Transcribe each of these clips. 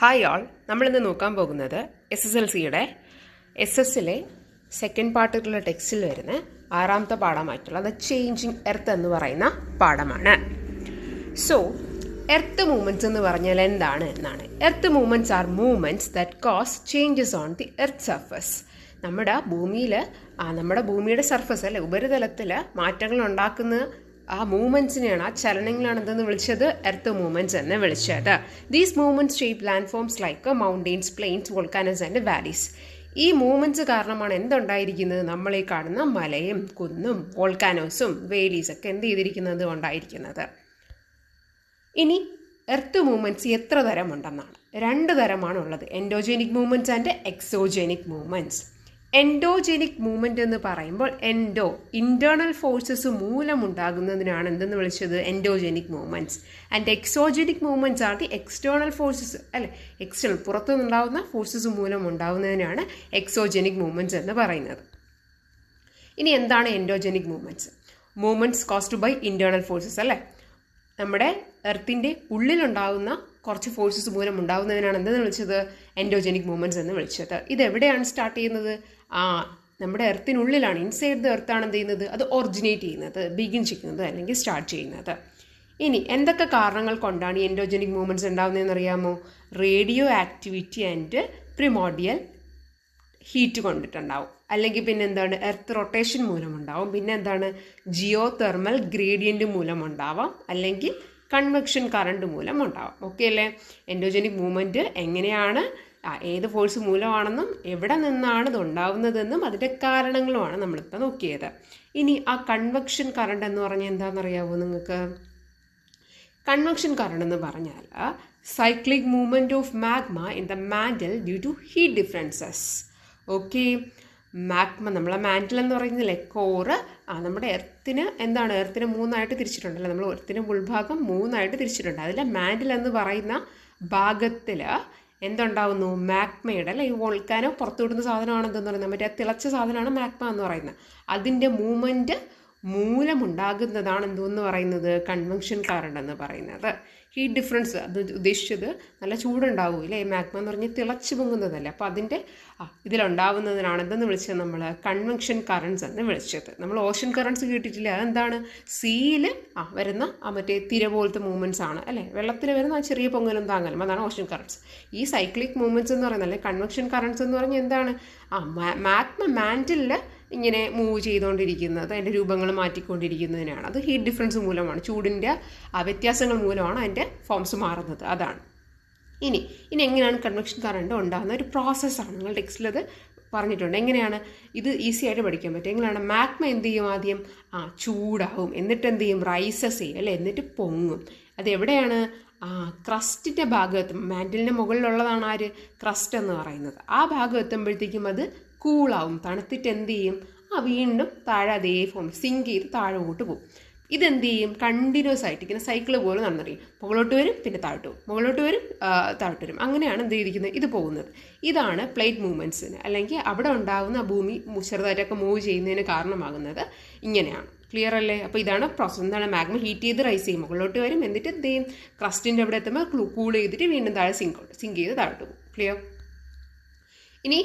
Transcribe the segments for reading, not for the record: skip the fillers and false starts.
Hi all, നമ്മളിന്ന് നോക്കാൻ പോകുന്നത് SSLCയുടെ SS-ലെ സെക്കൻഡ് പാർട്ടിലുള്ള ടെക്സ്റ്റിൽ വരുന്ന ആറാമത്തെ പാഠമായിട്ടുള്ള ദ ചേഞ്ചിങ് എർത്ത് എന്ന് പറയുന്ന പാഠമാണ്. സോ എർത്ത് മൂവ്മെൻറ്റ്സ് എന്ന് പറഞ്ഞാൽ എന്താണ് എന്നാണ്. Earth movements are movements that cause changes on the earth surface. നമ്മുടെ ഭൂമിയുടെ സർഫസ് അല്ലെ, ഉപരിതലത്തിൽ മാറ്റങ്ങൾ ഉണ്ടാക്കുന്ന ആ മൂവ്മെൻറ്റ്സിനെയാണ്, ആ ചലനങ്ങളാണ് എന്തെന്ന് വിളിച്ചത്, എർത്ത് മൂവ്മെൻറ്റ്സ് എന്ന് വിളിച്ചത്. These movements shape landforms like mountains, plains, volcanoes and valleys. ഈ മൂവ്മെൻറ്റ്സ് കാരണമാണ് എന്തുണ്ടായിരിക്കുന്നത്, നമ്മൾ ഈ കാണുന്ന മലയും കുന്നും വോൾക്കാനോസും വേലീസൊക്കെ എന്ത് ചെയ്തിരിക്കുന്നത്, ഉണ്ടായിരിക്കുന്നത്. ഇനി എർത്ത് മൂവ്മെൻറ്റ്സ് എത്ര തരമുണ്ടെന്നാണ്. 2 തരമാണ് ഉള്ളത്, endogenic movements and exogenic movements. Endogenic movement എന്ന് പറയുമ്പോൾ ഇൻറ്റേർണൽ ഫോഴ്സസ് മൂലമുണ്ടാകുന്നതിനാണ് എന്തെന്ന് വിളിച്ചത്, endogenic movements. And exogenic movements are the external forces അല്ലെ, എക്സ്റ്റേണൽ പുറത്തു നിന്നുണ്ടാകുന്ന ഫോഴ്സസ് മൂലം ഉണ്ടാകുന്നതിനാണ് എക്സോജെനിക് മൂവ്മെൻറ്റ്സ് എന്ന് പറയുന്നത്. ഇനി എന്താണ് endogenic movements? Movements caused by internal forces അല്ലേ, നമ്മുടെ എർത്തിൻ്റെ ഉള്ളിലുണ്ടാകുന്ന കുറച്ച് ഫോഴ്സസ് മൂലം ഉണ്ടാകുന്നതിനാണ് എന്തെന്ന് വിളിച്ചത്, എൻഡോജെനിക് മൂവ്മെൻറ്റ്സ് എന്ന് വിളിച്ചത്. ഇതെവിടെയാണ് സ്റ്റാർട്ട് ചെയ്യുന്നത്, നമ്മുടെ എർത്തിനുള്ളിലാണ്, ഇൻസൈഡ് ദ എർത്താണ് എന്ത് ചെയ്യുന്നത്, അത് ഒറിജിനേറ്റ് ചെയ്യുന്നത്, ബിഗിൻ ചെയ്യുന്നത് അല്ലെങ്കിൽ സ്റ്റാർട്ട് ചെയ്യുന്നത്. ഇനി എന്തൊക്കെ കാരണങ്ങൾ കൊണ്ടാണ് ഈ എൻഡോജെനിക് മൂവ്മെൻറ്റ്സ് ഉണ്ടാകുന്നതെന്ന് അറിയാമോ? Radioactivity and primordial heat കൊണ്ടിട്ടുണ്ടാവും, അല്ലെങ്കിൽ പിന്നെ എന്താണ്, എർത്ത് റൊട്ടേഷൻ മൂലമുണ്ടാവും, പിന്നെ എന്താണ്, ജിയോ തെർമൽ ഗ്രേഡിയൻറ്റ് മൂലമുണ്ടാവാം, അല്ലെങ്കിൽ കൺവെക്ഷൻ കറണ്ട് മൂലം ഉണ്ടാവാം. ഓക്കെ അല്ലേ? എൻഡോജെനിക് മൂവ്മെൻറ്റ് എങ്ങനെയാണ്, ഏത് ഫോഴ്സ് മൂലമാണെന്നും എവിടെ നിന്നാണ് ഇത് ഉണ്ടാവുന്നതെന്നും അതിൻ്റെ കാരണങ്ങളുമാണ് നമ്മളിപ്പോൾ നോക്കിയത്. ഇനി ആ കൺവെക്ഷൻ കറണ്ട് എന്ന് പറഞ്ഞാൽ എന്താണെന്നറിയാമോ നിങ്ങൾക്ക്? കൺവെക്ഷൻ കറണ്ട് എന്ന് പറഞ്ഞാൽ cyclic movement of magma in the mantle due to heat differences. Okay, magma, നമ്മളെ മാൻറ്റിൽ എന്ന് പറയുന്നില്ലേ, കോറ്, നമ്മുടെ എർത്തിന് എന്താണ്, എർത്തിനെ 3ആയിട്ട് തിരിച്ചിട്ടുണ്ടല്ലോ, നമ്മൾ എർത്തിൻ്റെ ഉൾഭാഗം 3ആയിട്ട് തിരിച്ചിട്ടുണ്ട്. അതിൽ മാൻറ്റിൽ എന്ന് പറയുന്ന ഭാഗത്തിൽ എന്തുണ്ടാവുന്നു, മാഗ്മയുടെ അല്ലെ, ഈ വോൾക്കാനോ പുറത്തു വിടുന്ന സാധനമാണ് എന്തെന്ന് പറയുന്നത്, മറ്റേ തിളച്ച സാധനമാണ് മാഗ്മ എന്ന് പറയുന്നത്. അതിൻ്റെ മൂവ്മെൻറ്റ് മൂലമുണ്ടാകുന്നതാണ് എന്തോന്ന് പറയുന്നത്, കൺവെക്ഷൻ കറണ്ട് എന്ന് പറയുന്നത്. ഹീറ്റ് ഡിഫറൻസ്, അത് ഉദ്ദേശിച്ചത് നല്ല ചൂടുണ്ടാവും ഇല്ലേ, മാഗ്മ എന്ന് പറഞ്ഞാൽ തിളച്ച് പൊങ്ങുന്നതല്ലേ, അപ്പോൾ അതിൻ്റെ ഇതിലുണ്ടാവുന്നതിനാണ് എന്തെന്ന് വിളിച്ചത്, നമ്മൾ കൺവെക്ഷൻ കറണ്ട്സ് എന്ന് വിളിച്ചത്. നമ്മൾ ഓഷൻ കറണ്ട്സ് കേട്ടിട്ടില്ല, അതെന്താണ്, സീയിൽ വരുന്ന മറ്റേ തിര പോലത്തെ മൂവ്മെൻറ്റ്സ് ആണ് അല്ലേ, വെള്ളത്തിൽ വരുന്ന ആ ചെറിയ പൊങ്ങലും താങ്ങലും, അതാണ് ഓഷൻ കറണ്ട്സ്. ഈ സൈക്ലിക് മൂവ്മെൻറ്റ്സ് എന്ന് പറയുന്നത് അല്ലെ, കൺവെക്ഷൻ കറണ്ട്സ് എന്ന് പറഞ്ഞാൽ എന്താണ്, മാഗ്മ മാൻറ്റിലിൽ ഇങ്ങനെ മൂവ് ചെയ്തുകൊണ്ടിരിക്കുന്നത്, അതിൻ്റെ രൂപങ്ങൾ മാറ്റിക്കൊണ്ടിരിക്കുന്നതിനാണ്. അത് ഹീറ്റ് ഡിഫറൻസ് മൂലമാണ്, ചൂടിൻ്റെ വ്യത്യാസങ്ങൾ മൂലമാണ് അതിൻ്റെ ഫോംസ് മാറുന്നത്, അതാണ്. ഇനി എങ്ങനെയാണ് കൺവെക്ഷൻ കറണ്ട് ഉണ്ടാകുന്ന ഒരു പ്രോസസ്സാണ്, നിങ്ങൾ ടെക്സ്റ്റിൽ അത് പറഞ്ഞിട്ടുണ്ട്. എങ്ങനെയാണ് ഇത് ഈസി ആയിട്ട് പഠിക്കാൻ പറ്റും. എങ്ങനെയാണ്, മാഗ്മ എന്ത് ചെയ്യും, ആദ്യം ചൂടാവും, എന്നിട്ട് എന്ത് ചെയ്യും, റൈസസ് ചെയ്യും അല്ലേ, എന്നിട്ട് പൊങ്ങും. അതെവിടെയാണ്, ക്രസ്റ്റിൻ്റെ ഭാഗത്ത്, മാൻറ്റിലിൻ്റെ മുകളിലുള്ളതാണ് ആര്, ക്രസ്റ്റ് എന്ന് പറയുന്നത്. ആ ഭാഗം എത്തുമ്പോഴത്തേക്കും അത് കൂളാവും, തണുത്തിട്ട് എന്ത് ചെയ്യും, വീണ്ടും താഴെ അതേ ഫോം സിങ്ക് ചെയ്ത് താഴോട്ട് പോകും. ഇതെന്ത് ചെയ്യും, കണ്ടിന്യൂസ് ആയിട്ട് ഇങ്ങനെ സൈക്കിൾ പോലെ നടന്നിരിക്കും, മുകളോട്ട് വരും പിന്നെ താഴോട്ട് പോകും, മുകളോട്ട് വരും താഴോട്ട് വരും, അങ്ങനെയാണ് എന്ത് ചെയ്തിരിക്കുന്നത്, ഇത് പോകുന്നത്. ഇതാണ് പ്ലേറ്റ് മൂവ്മെൻറ്റ്സിന്, അല്ലെങ്കിൽ അവിടെ ഉണ്ടാകുന്ന ഭൂമി ചെറുതായിട്ടൊക്കെ മൂവ് ചെയ്യുന്നതിന് കാരണമാകുന്നത് ഇങ്ങനെയാണ്. ക്ലിയർ അല്ലേ? അപ്പോൾ ഇതാണ് പ്രോസസ്. എന്താണ്, മാഗ്മ ഹീറ്റ് ചെയ്ത് റൈസ് ചെയ്യും, മുകളിലോട്ട് വരും, എന്നിട്ട് എന്ത് ചെയ്യും, ക്രസ്റ്റിൻ്റെ അവിടെ എത്തുമ്പോൾ കൂൾ ചെയ്തിട്ട് വീണ്ടും താഴെ സിങ്ക് ചെയ്ത് താഴോട്ട് പോകും. ക്ലിയർ? ഇനി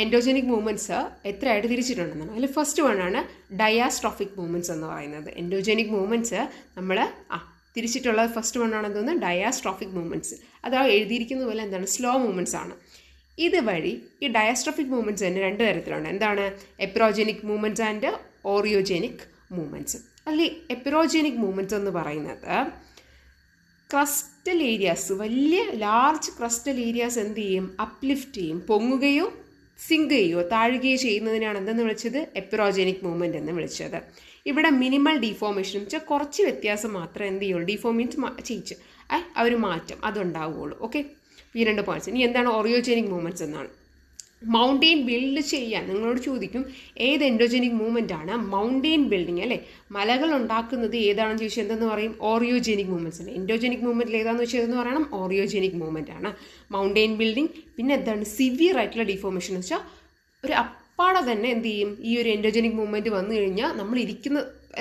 എൻഡോജെനിക് മൂവ്മെൻറ്റ്സ് എത്രയായിട്ട് തിരിച്ചിട്ടുണ്ടെന്നാണ്. അതിൽ ഫസ്റ്റ് വണ്ണാണ് ഡയാസ്ട്രോഫിക് മൂവ്മെൻറ്റ്സ് എന്ന് പറയുന്നത്. എൻഡോജെനിക് മൂവ്മെൻറ്റ്സ് നമ്മൾ തിരിച്ചിട്ടുള്ളത് ഫസ്റ്റ് വണ്ണാണെന്ന് തോന്നുന്നു, ഡയാസ്ട്രോഫിക് മൂവ്മെൻറ്റ്സ്. അത് എഴുതിയിരിക്കുന്ന പോലെ എന്താണ്, സ്ലോ മൂവ്മെൻറ്റ്സ് ആണ്. ഇതുവഴി ഈ ഡയാസ്ട്രോഫിക് മൂവ്മെൻറ്റ്സ് തന്നെ 2 തരത്തിലുണ്ട്. എന്താണ്, എപ്പിറോജെനിക് മൂവ്മെൻറ്റ്സ് ആൻഡ് ഓറിയോജെനിക് മൂവ്മെൻറ്റ്സ്. അതിൽ എപ്പിറോജെനിക് മൂവ്മെൻറ്റ്സ് എന്ന് പറയുന്നത് ക്രസ്റ്റൽ ഏരിയാസ്, വലിയ ലാർജ് ക്രസ്റ്റൽ ഏരിയാസ് എന്ത് ചെയ്യും, അപ്ലിഫ്റ്റ് ചെയ്യും, പൊങ്ങുകയോ സിങ്ക് ചെയ്യുകയോ താഴുകയോ ചെയ്യുന്നതിനാണ് എന്തെന്ന് വിളിച്ചത്, എപ്പിറോജെനിക് മൂവ്മെൻറ്റ് എന്ന് വിളിച്ചത്. ഇവിടെ മിനിമൽ ഡീഫോർമേഷൻ എന്ന് വെച്ചാൽ കുറച്ച് വ്യത്യാസം മാത്രമേ എന്ത് ചെയ്യുള്ളൂ, ഡീഫോർമേറ്റ് ചെയ്യിച്ച് ഒരു മാറ്റം അതുണ്ടാവുകയുള്ളൂ. ഓക്കെ, ഈ 2 പോയിന്റ്സ്. ഇനി എന്താണ് ഓറിയോജെനിക് മൂവ്മെൻറ്റ്സ് എന്നാണ്. മൗണ്ടെയിൻ ബിൽഡ് ചെയ്യാൻ നിങ്ങളോട് ചോദിക്കും, ഏത് എൻഡോജെനിക് മൂവ്മെൻ്റ് ആണ് മൗണ്ടെയിൻ ബിൽഡിങ് അല്ലേ, മലകൾ ഉണ്ടാക്കുന്നത് ഏതാണെന്ന് ചോദിച്ചാൽ എന്തെന്ന് പറയും, ഓറിയോജെനിക് മൂവ്മെൻറ്റ്സ് ആണ്. എൻഡോജെനിക് മൂവ്മെൻറ്റിൽ ഏതാണെന്ന് വെച്ചാൽ എന്ന് പറയണം, ഓറിയോജെനിക് മൂവ്മെൻ്റ് ആണ്. മൗണ്ടെയിൻ ബിൽഡിങ്, പിന്നെ എന്താണ്, സിവിയർ ആയിട്ടുള്ള ഡീഫോർമേഷൻ എന്ന് വെച്ചാൽ ഒരു അപ്പാടെ തന്നെ എന്ത് ചെയ്യും, ഈ ഒരു എൻഡോജെനിക് മൂവ്മെൻറ്റ് വന്നു കഴിഞ്ഞാൽ നമ്മൾ ഇരിക്കുന്ന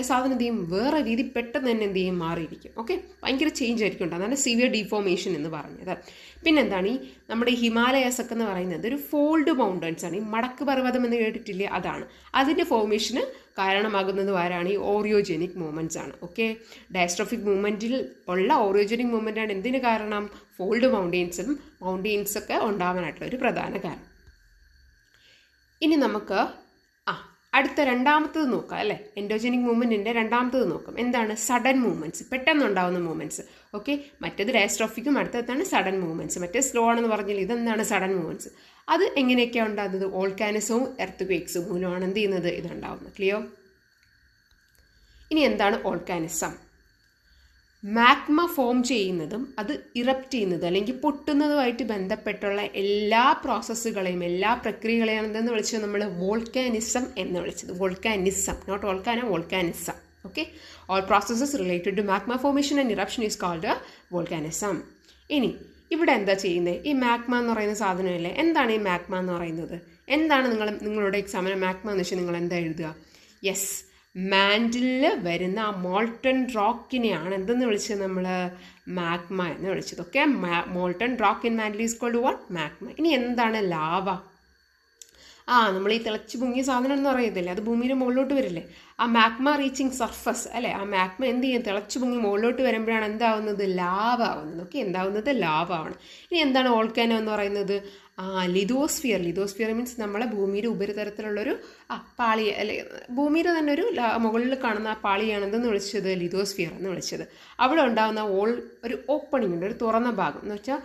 സാധനം എന്ത് ചെയ്യും, വേറെ രീതി പെട്ടെന്ന് തന്നെ എന്ത് ചെയ്യും, മാറിയിരിക്കും. ഓക്കെ, ഭയങ്കര ചേഞ്ച് ആയിരിക്കും ഉണ്ടാകും. അതാണ് സിവിയർ ഡീഫോർമേഷൻ എന്ന് പറഞ്ഞത്. പിന്നെന്താണ് ഈ നമ്മുടെ ഹിമാലയാസ് ഒക്കെ എന്ന് പറയുന്നത് ഒരു ഫോൾഡ് മൗണ്ടൻസ് ആണ്. ഈ മടക്ക് പർവ്വതം എന്ന് കേട്ടിട്ടില്ലേ, അതാണ്. അതിൻ്റെ ഫോർമേഷന് കാരണമാകുന്നത് ആരാണ്? ഈ ഓറിയോജനിക് മൂവ്മെൻറ്റ്സ് ആണ്. ഓക്കെ, ഡയസ്ട്രോഫിക് മൂവ്മെൻറ്റിൽ ഉള്ള ഓറിയോജനിക് മൂവ്മെൻ്റ് ആണ് എന്തിന് കാരണം? ഫോൾഡ് മൗണ്ടെയിൻസൊക്കെ ഉണ്ടാവാനായിട്ടുള്ള ഒരു പ്രധാന കാരണം. ഇനി നമുക്ക് അടുത്ത രണ്ടാമത്തത് നോക്കാം അല്ലേ. എൻഡോജനിക് മൂവ്മെൻറ്റിൻ്റെ രണ്ടാമത്തത് നോക്കാം. എന്താണ്? സഡൻ മൂവ്മെൻറ്റ്സ്, പെട്ടെന്നുണ്ടാകുന്ന മൂവ്മെൻറ്റ്സ്. ഓക്കെ, മറ്റേത് ഡയസ്ട്രോഫിക്കും, അടുത്തതാണ് സഡൻ മൂവ്മെൻറ്റ്സ്. മറ്റേ സ്ലോ ആണെന്ന് പറഞ്ഞാൽ ഇതെന്താണ്? Sudden movements. അത് എങ്ങനെയൊക്കെയാണ് ഉണ്ടാകുന്നത്? വോൾക്കാനിസവും എർത്ത്ക്വേക്സും മൂലമാണ് എന്ത് ചെയ്യുന്നത്, ഇതുണ്ടാകുന്നത്. ക്ലിയർ? ഇനി എന്താണ് വോൾക്കാനിസം? മാഗ്മ ഫോം ചെയ്യുന്നതും അത് ഇറപ്റ്റ് ചെയ്യുന്നതും അല്ലെങ്കിൽ പൊട്ടുന്നതുമായിട്ട് ബന്ധപ്പെട്ടുള്ള എല്ലാ പ്രോസസ്സുകളെയും എല്ലാ പ്രക്രിയകളെയും എന്തെന്ന് വിളിച്ചത് നമ്മൾ? വോൾക്കാനിസം എന്ന് വിളിച്ചത്. Volcanism, not volcano, volcanism. Okay, all processes related to magma formation and eruption is called volcanism. ഇനി ഇവിടെ എന്താ ചെയ്യുന്നത്? ഈ മാഗ്മ എന്ന് പറയുന്ന സാധനമല്ലേ. എന്താണ് ഈ മാഗ്മ എന്ന് പറയുന്നത്? എന്താണ് നിങ്ങളുടെ എക്സാമിന് മാഗ്മ എന്ന് വെച്ചാൽ നിങ്ങൾ എന്താ എഴുതുക? യെസ്, മാൻഡിലിൽ വരുന്ന ആ മോൾട്ടൺ റോക്കിനെയാണ് എന്തെന്ന് വിളിച്ചത് നമ്മൾ? മാഗ്മ എന്ന് വിളിച്ചത്. Okay, molten rock in mantle is called what? Magma. ഇനി എന്താണ് ലാവ? നമ്മൾ ഈ തിളച്ച് പൊങ്ങിയ സാധനം എന്ന് പറയത്തില്ലേ, അത് ഭൂമിയുടെ മുകളിലോട്ട് വരില്ലേ, ആ മാഗ്മ റീച്ചിങ് സർഫസ് അല്ലേ, ആ മാഗ്മ എന്ത് ചെയ്യും? തിളച്ച് പൊങ്ങി മുകളിലോട്ട് വരുമ്പോഴാണ് എന്താവുന്നത്? ലാവ ആവുന്നത്. ഓക്കെ, എന്താവുന്നത്? ലാവ ആണ്. ഇനി എന്താണ് വോൾക്കാനോ എന്ന് പറയുന്നത്? ലിതോസ്ഫിയർ. ലിതോസ്ഫിയർ മീൻസ് നമ്മളെ ഭൂമിയുടെ ഉപരിതലത്തിലുള്ളൊരു പാളി, അല്ലെ ഭൂമിയുടെ തന്നെ ഒരു മുകളിൽ കാണുന്ന ആ പാളിയാണ് എന്തെന്ന് വിളിച്ചത്? ലിതോസ്ഫിയർ എന്ന് വിളിച്ചത്. അവിടെ ഉണ്ടാകുന്ന ഒരു ഓപ്പണിംഗ് ഉണ്ട്, ഒരു തുറന്ന ഭാഗം എന്ന് വെച്ചാൽ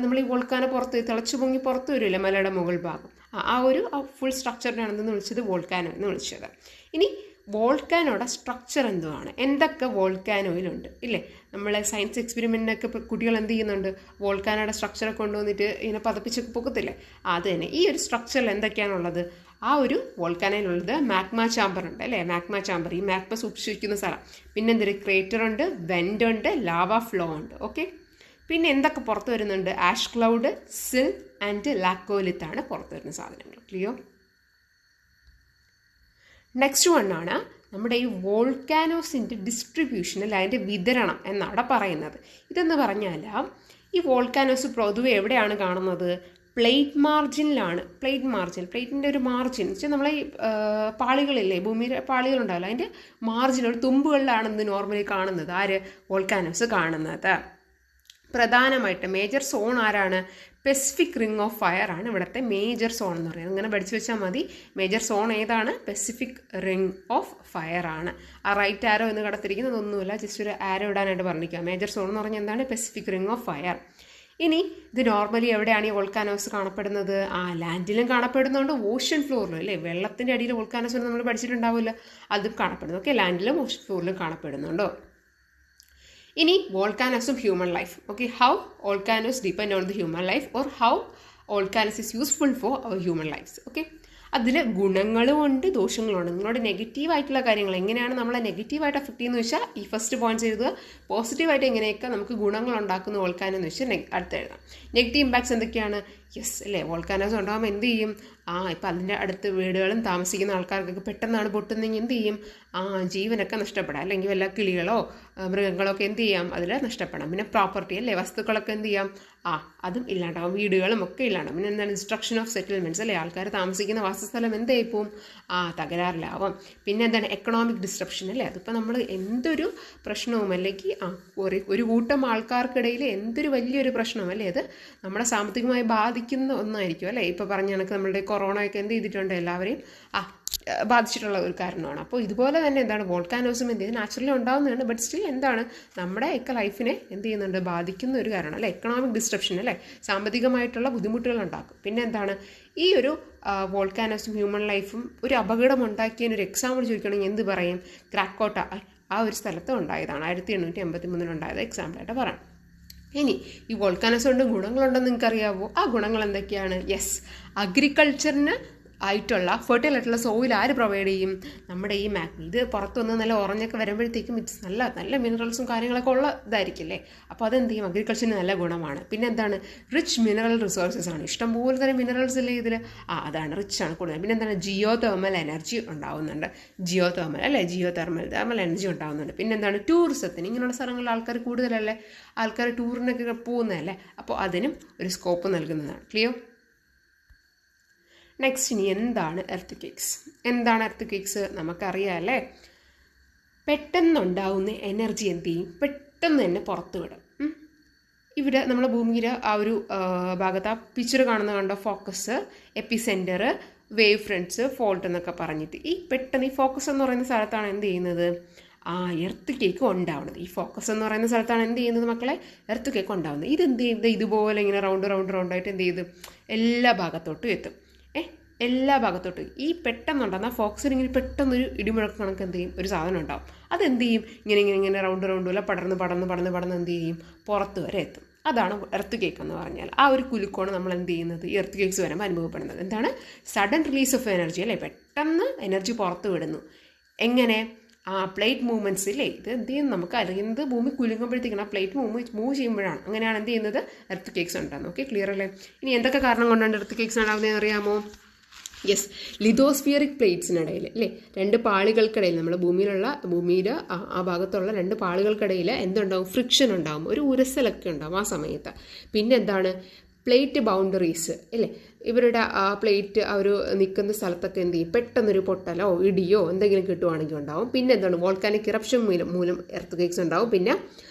നമ്മൾ ഈ വോൾക്കാന പുറത്ത് തിളച്ചു പൊങ്ങി പുറത്ത് വരില്ലേ മലയുടെ മുകൾ ഭാഗം, ആ ഒരു ഫുൾ സ്ട്രക്ചറിനാണ് എന്തെന്ന് വിളിച്ചത്? വോൾക്കാനോ എന്ന് വിളിച്ചത്. ഇനി വോൾക്കാനോയുടെ സ്ട്രക്ചർ എന്തുവാണ്? എന്തൊക്കെ വോൾക്കാനോയിലുണ്ട് ഇല്ലേ? നമ്മളെ സയൻസ് എക്സ്പെരിമെൻറ്റിനൊക്കെ കുട്ടികൾ എന്ത് ചെയ്യുന്നുണ്ട്? വോൾക്കാനോയുടെ സ്ട്രക്ചറെ കൊണ്ടുവന്നിട്ട് ഇങ്ങനെ പതപ്പിച്ചൊക്കെ പൊക്കത്തില്ലേ, അത് തന്നെ. ഈ ഒരു സ്ട്രക്ചറിൽ എന്തൊക്കെയാണുള്ളത്? ആ ഒരു വോൾക്കാനയിലുള്ളത് മാഗ്മ ചാമ്പർ ഉണ്ട് അല്ലേ, മാഗ്മ ചാമ്പർ, ഈ മാഗ്മ സൂക്ഷിച്ചിരിക്കുന്ന സ്ഥലം. പിന്നെ എന്തൊരു ക്രേറ്റർ ഉണ്ട്, വെൻ്റ് ഉണ്ട്, ലാവ ഫ്ലോ ഉണ്ട്. ഓക്കെ, പിന്നെ എന്തൊക്കെ പുറത്ത് വരുന്നുണ്ട്? ആഷ് ക്ലൗഡ്, സിൽ ആൻഡ് ലാക്കോലിത്താണ് പുറത്ത് വരുന്ന സാധനങ്ങൾ. ക്ലിയർ? നെക്സ്റ്റ് വണ്ണാണ് നമ്മുടെ ഈ വോൾക്കാനോസിൻ്റെ ഡിസ്ട്രിബ്യൂഷൻ അല്ല, അതിൻ്റെ വിതരണം എന്നാണ് പറയുന്നത്. ഇതെന്ന് പറഞ്ഞാൽ ഈ വോൾക്കാനോസ് പൊതുവെ എവിടെയാണ് കാണുന്നത്? പ്ലേറ്റ് മാർജിനിലാണ്. പ്ലേറ്റിൻ്റെ ഒരു മാർജിൻ എന്ന് വെച്ചാൽ നമ്മളെ ഈ പാളികളില്ലേ, ഭൂമിയിലെ പാളികളുണ്ടാവില്ല, അതിൻ്റെ മാർജിൻ ഒരു തുമ്പുകളിലാണ് ഇത് നോർമലി കാണുന്നത്. വോൾക്കാനോസ് കാണുന്നത്. പ്രധാനമായിട്ട് മേജർ സോൺ ആരാണ്? പെസിഫിക് റിംഗ് ഓഫ് ഫയർ ആണ് ഇവിടുത്തെ മേജർ സോൺ എന്ന് പറയുന്നത്. അങ്ങനെ പഠിച്ചു വെച്ചാൽ മതി. മേജർ സോൺ ഏതാണ്? പെസിഫിക് റിംഗ് ഓഫ് ഫയർ ആണ്. ആ റൈറ്റ് ആരോ എന്ന് കടത്തിരിക്കുന്നതൊന്നുമില്ല, ജസ്റ്റ് ഒരു ആരോ ഇടാനായിട്ട് പറഞ്ഞിരിക്കുക. മേജർ സോൺ എന്ന് പറഞ്ഞാൽ എന്താണ്? Pacific ring of fire. ഇനി ഇത് നോർമലി എവിടെയാണ് ഈ വോൾക്കാനോസ് കാണപ്പെടുന്നത്? ലാൻഡിലും കാണപ്പെടുന്നുണ്ട്, ഓഷ്യൻ ഫ്ലോറിലും അല്ലേ, വെള്ളത്തിൻ്റെ അടിയിൽ വോൾക്കാനോസ് നമ്മൾ പഠിച്ചിട്ടുണ്ടാവില്ല, അതും കാണപ്പെടുന്നു. ഓക്കെ, ലാൻഡിലും ഓഷ്യൻ ഫ്ലോറിലും കാണപ്പെടുന്നുണ്ടോ? ഇനി വോൾക്കാനോസും human life. Okay, how volcanoes depend on the human life or how volcanoes is useful for our human lifes. Okay, അതിൽ ഗുണങ്ങളും ഉണ്ട് ദോഷങ്ങളും ഉണ്ട്. നിങ്ങളുടെ നെഗറ്റീവായിട്ടുള്ള കാര്യങ്ങൾ എങ്ങനെയാണ് നമ്മളെ നെഗറ്റീവായിട്ട് അഫക്റ്റ് ചെയ്യുന്നത് വെച്ചാൽ ഈ ഫസ്റ്റ് പോയിന്റ്സ് എഴുതുക. പോസിറ്റീവായിട്ട് എങ്ങനെയൊക്കെ നമുക്ക് ഗുണങ്ങൾ ഉണ്ടാക്കുന്ന വോൾക്കാനോ എന്ന് വെച്ചാൽ അടുത്ത് എഴുതാം. നെഗറ്റീവ് ഇമ്പാക്ട്സ് എന്തൊക്കെയാണ്? യെസ് അല്ലേ, വോൾക്കാനോസ് ഉണ്ടാകുമ്പോൾ എന്ത് ചെയ്യും? ഇപ്പം അതിൻ്റെ അടുത്ത് വീടുകളും താമസിക്കുന്ന ആൾക്കാർക്കൊക്കെ പെട്ടെന്നാണ് പൊട്ടുന്നെങ്കിൽ എന്ത് ചെയ്യും? ജീവനൊക്കെ നഷ്ടപ്പെടാം, അല്ലെങ്കിൽ വല്ല കിളികളോ മൃഗങ്ങളോ ഒക്കെ എന്ത് ചെയ്യാം? അതിൽ നഷ്ടപ്പെടാം. പിന്നെ പ്രോപ്പർട്ടി അല്ലേ, വസ്തുക്കളൊക്കെ എന്ത് ചെയ്യാം? അതും ഇല്ലാണ്ടാവും, വീടുകളും ഒക്കെ ഇല്ലാണ്ടാവും. പിന്നെ എന്താണ്? ഡിസ്ട്രക്ഷൻ ഓഫ് സെറ്റിൽമെൻറ്റ്സ് അല്ലേ, ആൾക്കാർ താമസിക്കുന്ന വാസസ്ഥലം എന്തായി പോവും? തകരാറിലാവും. പിന്നെ എന്താണ്? എക്കണോമിക് ഡിസ്ട്രപ്ഷൻ അല്ലേ, അതിപ്പോൾ നമ്മൾ എന്തൊരു പ്രശ്നവും അല്ലെങ്കിൽ ഒരു കൂട്ടം ആൾക്കാർക്കിടയിൽ എന്തൊരു വലിയൊരു പ്രശ്നവും അല്ലേ, അത് നമ്മളെ സാമ്പത്തികമായി ബാധിക്കുന്ന ഒന്നായിരിക്കും അല്ലേ. ഇപ്പോൾ പറഞ്ഞ കണക്ക് നമ്മളുടെ കൊറോണയൊക്കെ എന്ത് ചെയ്തിട്ടുണ്ട്? എല്ലാവരെയും ബാധിച്ചിട്ടുള്ള ഒരു കാരണമാണ്. അപ്പോൾ ഇതുപോലെ തന്നെ എന്താണ്? വോൾക്കാനോസും എന്ത് ചെയ്ത് നാച്ചുറലി ഉണ്ടാകുന്നതാണ്, ബട്ട് സ്റ്റിൽ എന്താണ്? നമ്മുടെ ഒക്കെ ലൈഫിനെ എന്ത് ചെയ്യുന്നുണ്ട്? ബാധിക്കുന്ന ഒരു കാരണം അല്ലേ, എക്കണോമിക് ഡിസ്ട്രപ്ഷൻ അല്ലേ, സാമ്പത്തികമായിട്ടുള്ള ബുദ്ധിമുട്ടുകൾ ഉണ്ടാക്കും. പിന്നെ എന്താണ്? ഈ ഒരു വോൾക്കാനോസും ഹ്യൂമൻ ലൈഫും ഒരു അപകടം ഉണ്ടാക്കിയതിനൊരു എക്സാമ്പിൾ ചോദിക്കുകയാണെങ്കിൽ എന്ത് പറയും? ക്രാക്കോട്ട ആ ഒരു സ്ഥലത്ത് ഉണ്ടായതാണ്, 1883 ഉണ്ടായത് എക്സാമ്പിളായിട്ട് പറയാം. ഇനി ഈ വോൾക്കാനോസ് കൊണ്ട് ഗുണങ്ങളുണ്ടെന്ന് നിങ്ങൾക്ക് അറിയാവോ? ആ ഗുണങ്ങൾ എന്തൊക്കെയാണ്? യെസ്, അഗ്രികൾച്ചറിന് ആയിട്ടുള്ള ഫെർട്ടൈൽ ആയിട്ടുള്ള സോയിൽ ആര് പ്രൊവൈഡ് ചെയ്യും? നമ്മുടെ ഈ ഇത് പുറത്തുനിന്ന് നല്ല ഓറഞ്ചൊക്കെ വരുമ്പോഴത്തേക്കും ഇറ്റ്സ് നല്ല നല്ല മിനറൽസും കാര്യങ്ങളൊക്കെ ഉള്ള ഇതായിരിക്കില്ലേ. അപ്പോൾ അതെന്ത് ചെയ്യും? അഗ്രികൾച്ചറിന് നല്ല ഗുണമാണ്. പിന്നെ എന്താണ്? റിച്ച് മിനറൽ റിസോഴ്സസ് ആണ്. ഇഷ്ടംപോലെ തന്നെ മിനറൽസ് ഇല്ലേ ഇതിൽ. അതാണ് റിച്ച് ആണ് കൂടുതൽ. പിന്നെ എന്താണ്? ജിയോ തെർമൽ എനർജി ഉണ്ടാവുന്നുണ്ട്. ജിയോ തെർമൽ എനർജി ഉണ്ടാവുന്നുണ്ട്. പിന്നെ എന്താണ്? ടൂറിസത്തിന് ഇങ്ങനെയുള്ള സ്ഥലങ്ങളിൽ ആൾക്കാർ കൂടുതലല്ലേ, ആൾക്കാർ ടൂറിനൊക്കെ പോകുന്നതല്ലേ. അപ്പോൾ അതിനും ഒരു സ്കോപ്പ് നൽകുന്നതാണ്. ക്ലിയർ? നെക്സ്റ്റ് ഇനി എന്താണ് എർത്ത് ക്വേക്സ്? എന്താണ് എർത്ത് ക്വേക്സ്? നമുക്കറിയാം അല്ലേ. പെട്ടെന്നുണ്ടാവുന്ന എനർജി എന്ത് ചെയ്യും? പെട്ടെന്ന് തന്നെ പുറത്ത് വിടും. ഇവിടെ നമ്മളെ ഭൂമിയുടെ ആ ഒരു ഭാഗത്ത് ആ പിക്ചർ കണ്ടോ? ഫോക്കസ്, എപ്പിസെൻറ്റർ, വേവ് ഫ്രണ്ട്സ്, ഫോൾട്ട് എന്നൊക്കെ പറഞ്ഞിട്ട് ഈ പെട്ടെന്ന് ഈ ഫോക്കസ് എന്ന് പറയുന്ന സ്ഥലത്താണ് എന്ത് ചെയ്യുന്നത്? എർത്ത് കേക്ക് ഉണ്ടാവുന്നത്. ഈ ഫോക്കസ് എന്ന് പറയുന്ന സ്ഥലത്താണ് എന്ത് ചെയ്യുന്നത് മക്കളെ? എർത്ത് കേക്ക് ഉണ്ടാവുന്നത്. ഇതെന്ത് ചെയ്യുന്നത്? ഇതുപോലെ ഇങ്ങനെ റൗണ്ടായിട്ട് എന്ത് ചെയ്ത് എല്ലാ ഭാഗത്തോട്ടും എത്തും. എല്ലാ ഭാഗത്തോട്ടും ഈ പെട്ടെന്നുണ്ടാകുന്ന ഫോക്സിന് ഇങ്ങനെ പെട്ടെന്നൊരു ഇടിമുഴക്കം കണക്ക് എന്ത് ചെയ്യും? ഒരു സാധനം ഉണ്ടാവും. അതെന്ത് ചെയ്യും? ഇങ്ങനെ റൗണ്ട് പോലെ പടർന്ന് എന്ത് ചെയ്യും? പുറത്ത് വരെ എത്തും. അതാണ് എർത്ത് കേക്ക് എന്ന് പറഞ്ഞാൽ. ആ ഒരു കുലുക്കമാണ് നമ്മൾ എന്ത് ചെയ്യുന്നത്? ഈ എർത്ത് കേക്ക്സ് വരുമ്പോൾ അനുഭവപ്പെടുന്നത്. എന്താണ്? സഡൻ റിലീസ് ഓഫ് എനർജി അല്ലേ. പെട്ടെന്ന് എനർജി പുറത്ത് വിടുന്നു. എങ്ങനെ? പ്ലേറ്റ് മൂവ്മെൻറ്റ്സ് ഇല്ലേ. ഇത് എന്ത് ചെയ്യും? നമുക്ക് അറിയുന്നത് ഭൂമി കുലുങ്ങുമ്പോഴത്തേക്കാണ് ആ പ്ലേറ്റ് മൂവ് ചെയ്യുമ്പോഴാണ്. അങ്ങനെയാണ് എന്ത് ചെയ്യുന്നത്? എർത്ത് കേക്ക്സ് ഉണ്ടാകുന്നത്. ഓക്കെ, ക്ലിയർ അല്ലേ? ഇനി എന്തൊക്കെ കാരണം കൊണ്ടാണ് എർത്ത് കേക്ക്സ് ഉണ്ടാകുന്നതെന്ന് അറിയാമോ? യെസ്, ലിതോസ്ഫിയറിക് പ്ലേറ്റ്സിനിടയിൽ അല്ലേ, രണ്ട് പാളികൾക്കിടയിൽ നമ്മുടെ ഭൂമിയുടെ ആ ഭാഗത്തുള്ള രണ്ട് പാളികൾക്കിടയിൽ എന്തുണ്ടാവും? ഫ്രിക്ഷൻ ഉണ്ടാവും, ഒരു ഉരസലൊക്കെ ഉണ്ടാവും ആ സമയത്ത്. പിന്നെ എന്താണ്? പ്ലേറ്റ് ബൗണ്ടറീസ് അല്ലേ, ഇവരുടെ ആ പ്ലേറ്റ് ആ ഒരു നിൽക്കുന്ന സ്ഥലത്തൊക്കെ എന്ത് ചെയ്യും? പെട്ടെന്നൊരു പൊട്ടലോ ഇടിയോ എന്തെങ്കിലും കിട്ടുവാണെങ്കിൽ ഉണ്ടാവും. പിന്നെ എന്താണ്? വോൾക്കാനിക് ഇറപ്ഷൻ മൂലം എർത്ത് ക്വേക്സ് ഉണ്ടാവും. പിന്നെ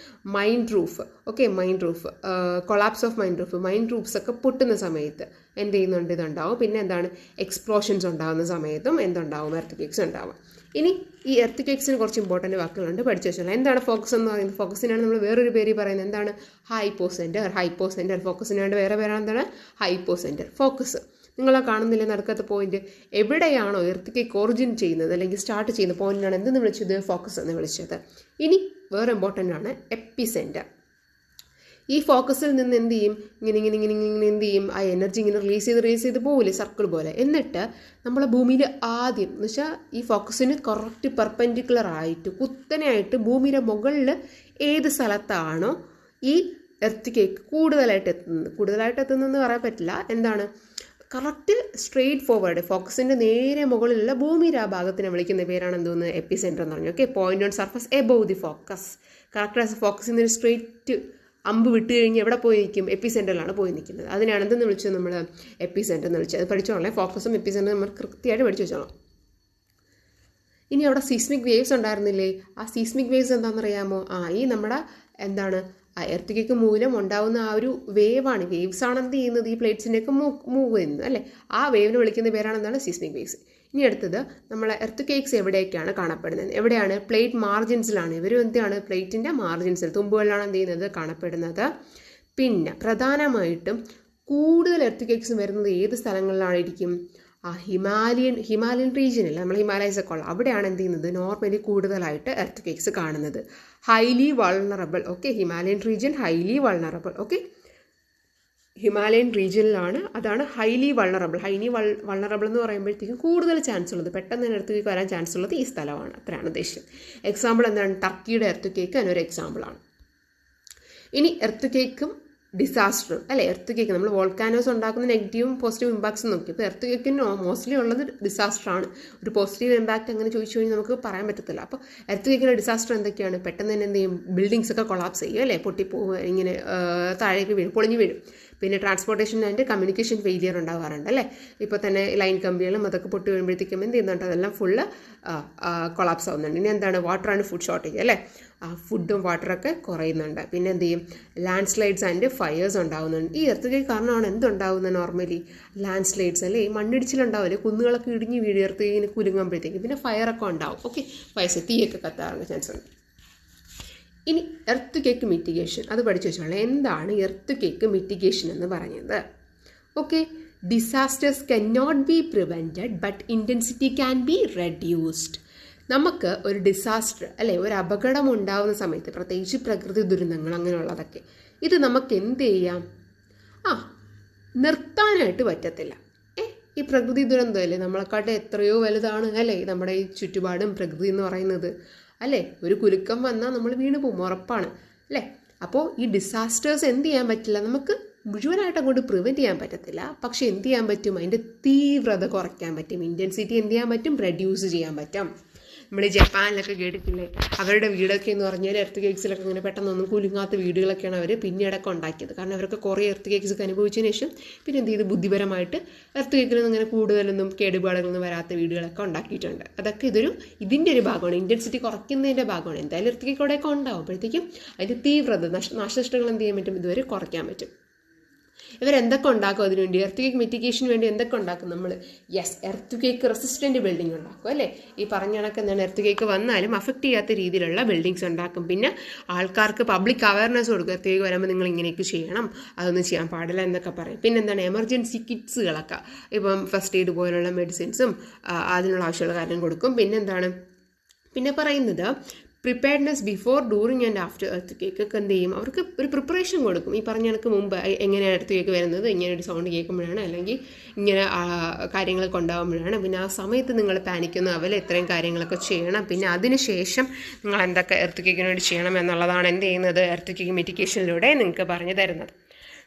mind roof, collapse of mind roofs ഒക്കെ പൊട്ടുന്ന സമയത്ത് എന്ത് ചെയ്യുന്നുണ്ട്? ഇതുണ്ടാവും. പിന്നെ എന്താണ്? എക്സ്പ്ലോഷൻസ് ഉണ്ടാകുന്ന സമയത്തും എന്തുണ്ടാവും? എർത്ത് ക്വേക്സ് ഉണ്ടാവും. ഇനി ഈ എർത്ത് ക്വേക്സിന് കുറച്ച് ഇമ്പോർട്ടൻറ്റ് വാക്കുകളുണ്ട്, പഠിച്ചു വെച്ചാൽ. എന്താണ് ഫോക്കസ് എന്ന് പറയുന്നത്? ഫോക്കസിനാണ് നമ്മൾ വേറൊരു പേര് പറയുന്നത്. എന്താണ്? ഹൈപ്പോസെൻറ്റർ. ഫോക്കസിനാണ്ട് വേറെ പേരാണ് എന്താണ്? ഹൈപ്പോസെൻറ്റർ. ഫോക്കസ് നിങ്ങളെ കാണുന്നില്ല നടുക്കത്തെ പോയിന്റ്. എവിടെയാണോ എർത്ത് ക്വേക്ക് ഒറിജിൻ ചെയ്യുന്നത് അല്ലെങ്കിൽ സ്റ്റാർട്ട് ചെയ്യുന്ന പോയിന്റിനാണ് എന്തെന്ന് വിളിച്ചത്? ഫോക്കസ് എന്ന് വിളിച്ചത്. ഇനി വേറെ ഇമ്പോർട്ടൻ്റ് ആണ് എപ്പിസെൻറ്റർ. ഈ ഫോക്കസിൽ നിന്ന് എന്ത് ചെയ്യും? ഇങ്ങനെ എന്ത് ചെയ്യും? ആ എനർജി ഇങ്ങനെ റിലീസ് ചെയ്ത് പോകില്ലേ, സർക്കിൾ പോലെ. എന്നിട്ട് നമ്മളെ ഭൂമിയിൽ ആദ്യം എന്ന് വെച്ചാൽ ഈ ഫോക്കസിന് കറക്റ്റ് പെർപെൻഡിക്കുലർ ആയിട്ട് കുത്തനെയായിട്ട് ഭൂമിയുടെ മുകളിൽ ഏത് സ്ഥലത്താണോ ഈ എർത്ത് ക്വേക്ക് കൂടുതലായിട്ട് എത്തുന്നതെന്ന് പറയാൻ പറ്റില്ല. എന്താണ്? കറക്റ്റ് സ്ട്രെയിറ്റ് ഫോർവേഡ് ഫോക്കസിൻ്റെ നേരെ മുകളിലുള്ള ഭൂമിയുടെ ആ ഭാഗത്തിനെ വിളിക്കുന്ന പേരാണ് എന്തോന്ന്? എപ്പിസെൻറ്റർ എന്ന് പറഞ്ഞു. Okay, point on surface above the focus. Correct ഫോക്കസിൽ നിന്ന് സ്ട്രെയിറ്റ് അമ്പ് വിട്ട് കഴിഞ്ഞ് എവിടെ പോയി നിൽക്കും? എപ്പിസെൻറ്ററിലാണ് പോയി നിൽക്കുന്നത്. അതിനാണ് എന്തെന്ന് വിളിച്ചത്? നമ്മൾ എപ്പിസെൻറ്റർ എന്ന് വിളിച്ചത്. അത് പഠിച്ചോളാം. ഫോക്കസും എപ്പിസെൻറ്ററും നമ്മൾ കൃത്യമായിട്ട് പഠിച്ചു വെച്ചോളാം. ഇനി അവിടെ സീസ്മിക് വേവ്സ് ഉണ്ടായിരുന്നില്ലേ? ആ സീസ്മിക് വേവ്സ് എന്താണെന്നറിയാമോ? ഈ നമ്മുടെ എന്താണ് എർത്ത് ക്വേക്ക് മൂലം ഉണ്ടാവുന്ന ആ ഒരു വേവാണ്. വേവ്സ് ആണ് എന്ത് ചെയ്യുന്നത്? ഈ പ്ലേറ്റ്സിൻ്റെയൊക്കെ മൂവ് ചെയ്യുന്നത് അല്ലേ. ആ വേവിനെ വിളിക്കുന്ന പേരാണ് എന്താണ്? Seismic waves. ഇനി അടുത്തത് നമ്മളെ എർത്ത് ക്വേക്സ് എവിടെയൊക്കെയാണ് കാണപ്പെടുന്നത്? എവിടെയാണ്? പ്ലേറ്റ് മാർജിൻസിലാണ്. ഇവരും എന്താണ്? പ്ലേറ്റിൻ്റെ മാർജിൻസിൽ, തുമ്പുകളിലാണ് എന്ത് ചെയ്യുന്നത്? കാണപ്പെടുന്നത്. പിന്നെ പ്രധാനമായിട്ടും കൂടുതൽ എർത്ത് ക്വേക്സ് വരുന്നത് ഏത് സ്ഥലങ്ങളിലായിരിക്കും? ഹിമാലയൻ റീജിയനിൽ, നമ്മൾ ഹിമാലയസ് ഒക്കെ ഉള്ള അവിടെയാണ് എന്ത് ചെയ്യുന്നത്? നോർമലി കൂടുതലായിട്ട് എർത്ത് ക്വേക്സ് കാണുന്നത്. Highly vulnerable. Okay, Himalayan region highly vulnerable. Okay, Himalayan റീജിയനിലാണ്. അതാണ് ഹൈലി വൾണറബിൾ എന്ന് പറയുമ്പോഴത്തേക്കും കൂടുതൽ ചാൻസ് ഉള്ളത്, പെട്ടെന്ന് തന്നെ എർത്ത് ക്വേക്ക് വരാൻ ചാൻസ് ഉള്ളത് ഈ സ്ഥലമാണ്. അത്രയാണ് ഉദ്ദേശം. എക്സാമ്പിൾ എന്താണ്? ടർക്കിയുടെ എർത്ത് ക്വേക്ക് അതിനൊരു എക്സാമ്പിളാണ്. ഇനി എർത്ത് ക്വേക്കും ഡിസാസ്റ്ററും അല്ലേ. എർത്ത് ക്വേക്ക് നമ്മൾ വോൾക്കാനോസ് ഉണ്ടാക്കുന്ന നെഗറ്റീവും പോസിറ്റീവ് ഇമ്പാക്ട്സും നോക്കി. ഇപ്പോൾ എർത്ത് ക്വേക്കിന് മോസ്റ്റ്ലി ഉള്ളത് ഡിസാസ്റ്ററാണ്. ഒരു പോസിറ്റീവ് ഇമ്പാക്ട് അങ്ങനെ ചോദിച്ചു കഴിഞ്ഞാൽ നമുക്ക് പറയാൻ പറ്റത്തില്ല. അപ്പോൾ എർത്ത് ക്വേക്കിൻ്റെ ഡിസാസ്റ്റർ എന്തൊക്കെയാണ്? പെട്ടെന്ന് തന്നെ എന്ത് ചെയ്യും? ബിൽഡിങ്സ് ഒക്കെ കൊളാപ്സ് ചെയ്യും അല്ലേ, പൊട്ടിപ്പോവുക, ഇങ്ങനെ താഴേക്ക് വീഴും, പൊളിഞ്ഞു വീഴും. പിന്നെ ട്രാൻസ്പോർട്ടേഷൻ ആൻഡ് കമ്മ്യൂണിക്കേഷൻ ഫെയിലിയർ ഉണ്ടാകാറുണ്ട് അല്ലേ. ഇപ്പോൾ തന്നെ ലൈൻ കമ്പികളും അതൊക്കെ പൊട്ടി വീഴുമ്പോഴത്തേക്കും എന്ത് ചെയ്യുന്നുണ്ട്? അതെല്ലാം ഫുള്ള് കൊളാപ്സ് ആവുന്നുണ്ട്. ഇനി എന്താണ്? വാട്ടർ ആൻഡ് ഫുഡ് ഷോർട്ടേജ് അല്ലേ. ഫുഡും വാട്ടറൊക്കെ കുറയുന്നുണ്ട്. പിന്നെ എന്ത് ചെയ്യും? ലാൻഡ് സ്ലൈഡ്സ് ആൻഡ് ഫയേഴ്സ് ഉണ്ടാകുന്നുണ്ട്. ഈ എർത്ത് ക്വേക്ക് കാരണമാണ് എന്തുണ്ടാകുന്നത്? നോർമലി ലാൻഡ് സ്ലൈഡ്സ് അല്ലേ, ഈ മണ്ണിടിച്ചിലുണ്ടാവില്ലേ, കുന്നുകളൊക്കെ ഇടിഞ്ഞ് വീഴ് എർത്ത് ക്വേക്കിന് കുലുങ്ങുമ്പോഴത്തേക്കും. പിന്നെ ഫയറൊക്കെ ഉണ്ടാവും. ഓക്കെ, ഫയർസ്, തീയൊക്കെ കത്താറുള്ള ചാൻസ് ഉണ്ട്. ഇനി എർത്ത് ക്വേക്ക് മിറ്റിഗേഷൻ അത് പഠിച്ചു വെച്ചോളാം. എന്താണ് എർത്ത് ക്വേക്ക് മിറ്റിഗേഷൻ എന്ന് പറഞ്ഞത്? Okay, disasters can not be prevented but intensity can be reduced. നമുക്ക് ഒരു ഡിസാസ്റ്റർ അല്ലെ, ഒരു അപകടം ഉണ്ടാകുന്ന സമയത്ത്, പ്രത്യേകിച്ച് പ്രകൃതി ദുരന്തങ്ങൾ അങ്ങനെയുള്ളതൊക്കെ, ഇത് നമുക്ക് എന്ത് ചെയ്യാം? നിർത്താനായിട്ട് പറ്റത്തില്ല. ഈ പ്രകൃതി ദുരന്തമല്ലേ നമ്മളെക്കാട്ട് എത്രയോ വലുതാണ് അല്ലേ നമ്മുടെ ഈ ചുറ്റുപാടും പ്രകൃതി എന്ന് പറയുന്നത് അല്ലേ. ഒരു കുലുക്കം വന്നാൽ നമ്മൾ വീണ് പോകും, ഉറപ്പാണ് അല്ലേ. അപ്പോൾ ഈ ഡിസാസ്റ്റേഴ്സ് എന്ത് ചെയ്യാൻ പറ്റില്ല, നമുക്ക് മുഴുവനായിട്ട് അങ്ങോട്ട് പ്രിവെൻറ്റ് ചെയ്യാൻ പറ്റത്തില്ല. പക്ഷെ എന്ത് ചെയ്യാൻ പറ്റും, അതിൻ്റെ തീവ്രത കുറയ്ക്കാൻ പറ്റും, ഇൻറ്റൻസിറ്റി എന്ത് ചെയ്യാൻ പറ്റും, റെഡ്യൂസ് ചെയ്യാൻ പറ്റും. നമ്മൾ ജപ്പാനിലൊക്കെ കേട്ടിട്ടില്ലേ, അവരുടെ വീടൊക്കെ എന്ന് പറഞ്ഞാൽ എർത്ത് കേക്സിലൊക്കെ ഇങ്ങനെ പെട്ടെന്നൊന്നും കുലുങ്ങാത്ത വീടുകളൊക്കെയാണ് അവർ പിന്നീടൊക്കെ ഉണ്ടാക്കിയത്. കാരണം അവരൊക്കെ കുറേ എർത്ത് കേക്സ് ഒക്കെ അനുഭവിച്ചതിന് ശേഷം പിന്നെ എന്ത് ചെയ്ത് ബുദ്ധിപരമായിട്ട് എർത്ത് കേക്കിലൊന്നും അങ്ങനെ കൂടുതലൊന്നും കേടുപാടുകളൊന്നും വരാത്ത വീടുകളൊക്കെ ഉണ്ടാക്കിയിട്ടുണ്ട്. അതൊക്കെ ഇതിൻ്റെ ഒരു ഭാഗമാണ്, ഇൻറ്റൻസിറ്റി കുറയ്ക്കുന്നതിൻ്റെ ഭാഗമാണ്. എന്തായാലും എർത്ത് കേക്ക് അവിടെയൊക്കെ ഉണ്ടാവുമ്പോഴത്തേക്കും അതിൻ്റെ തീവ്രത നാശനഷ്ടങ്ങൾ എന്ത് ചെയ്യാൻ പറ്റും, ഇതുവരെ കുറയ്ക്കാൻ പറ്റും. ഇവരെന്തൊക്കെ ഉണ്ടാക്കും അതിനുവേണ്ടി, എർത്ത് കേക്ക് മിറ്റിഗേഷന് വേണ്ടി എന്തൊക്കെ ഉണ്ടാക്കും നമ്മൾ? Yes, earth cake resistant building ഉണ്ടാക്കും അല്ലേ. ഈ പറഞ്ഞ കണക്ക് എന്താണ്, എർത്ത് കേക്ക് വന്നാലും അഫക്റ്റ് ചെയ്യാത്ത രീതിയിലുള്ള ബിൽഡിങ്സ് ഉണ്ടാക്കും. പിന്നെ ആൾക്കാർക്ക് പബ്ലിക് അവയർനെസ് കൊടുക്കും, എർത്ത് കേക്ക് വരുമ്പോൾ നിങ്ങൾ ഇങ്ങനെയൊക്കെ ചെയ്യണം, അതൊന്നും ചെയ്യാൻ പാടില്ല എന്നൊക്കെ പറയും. പിന്നെ എന്താണ്, എമർജൻസി കിറ്റ്സുകളൊക്കെ, ഇപ്പം ഫസ്റ്റ് എയ്ഡ് പോലുള്ള മെഡിസിൻസും അതിനുള്ള ആവശ്യമുള്ള കാര്യം കൊടുക്കും. പിന്നെ പറയുന്നത് preparedness before, during and after earth cake ഒക്കെ എന്ത് ചെയ്യും, അവർക്ക് ഒരു പ്രിപ്പറേഷൻ കൊടുക്കും. ഈ പറഞ്ഞ കണക്ക് മുമ്പ് എങ്ങനെയാണ് എർത്ത് കേക്ക് വരുന്നത്, ഇങ്ങനെ ഒരു സൗണ്ട് കേൾക്കുമ്പോഴാണ്, അല്ലെങ്കിൽ ഇങ്ങനെ കാര്യങ്ങളൊക്കെ ഉണ്ടാകുമ്പോഴാണ്. പിന്നെ ആ സമയത്ത് നിങ്ങൾ പാനിക്കുന്ന അവൽ ഇത്രയും കാര്യങ്ങളൊക്കെ ചെയ്യണം. പിന്നെ അതിന് ശേഷം നിങ്ങൾ എന്തൊക്കെ എർത്ത് കേക്കിന് വേണ്ടി ചെയ്യണം എന്നുള്ളതാണ് എന്ത് ചെയ്യുന്നത്, എർത്ത് കേക്ക് മിറ്റിഗേഷനിലൂടെ നിങ്ങൾക്ക് പറഞ്ഞു തരുന്നത്.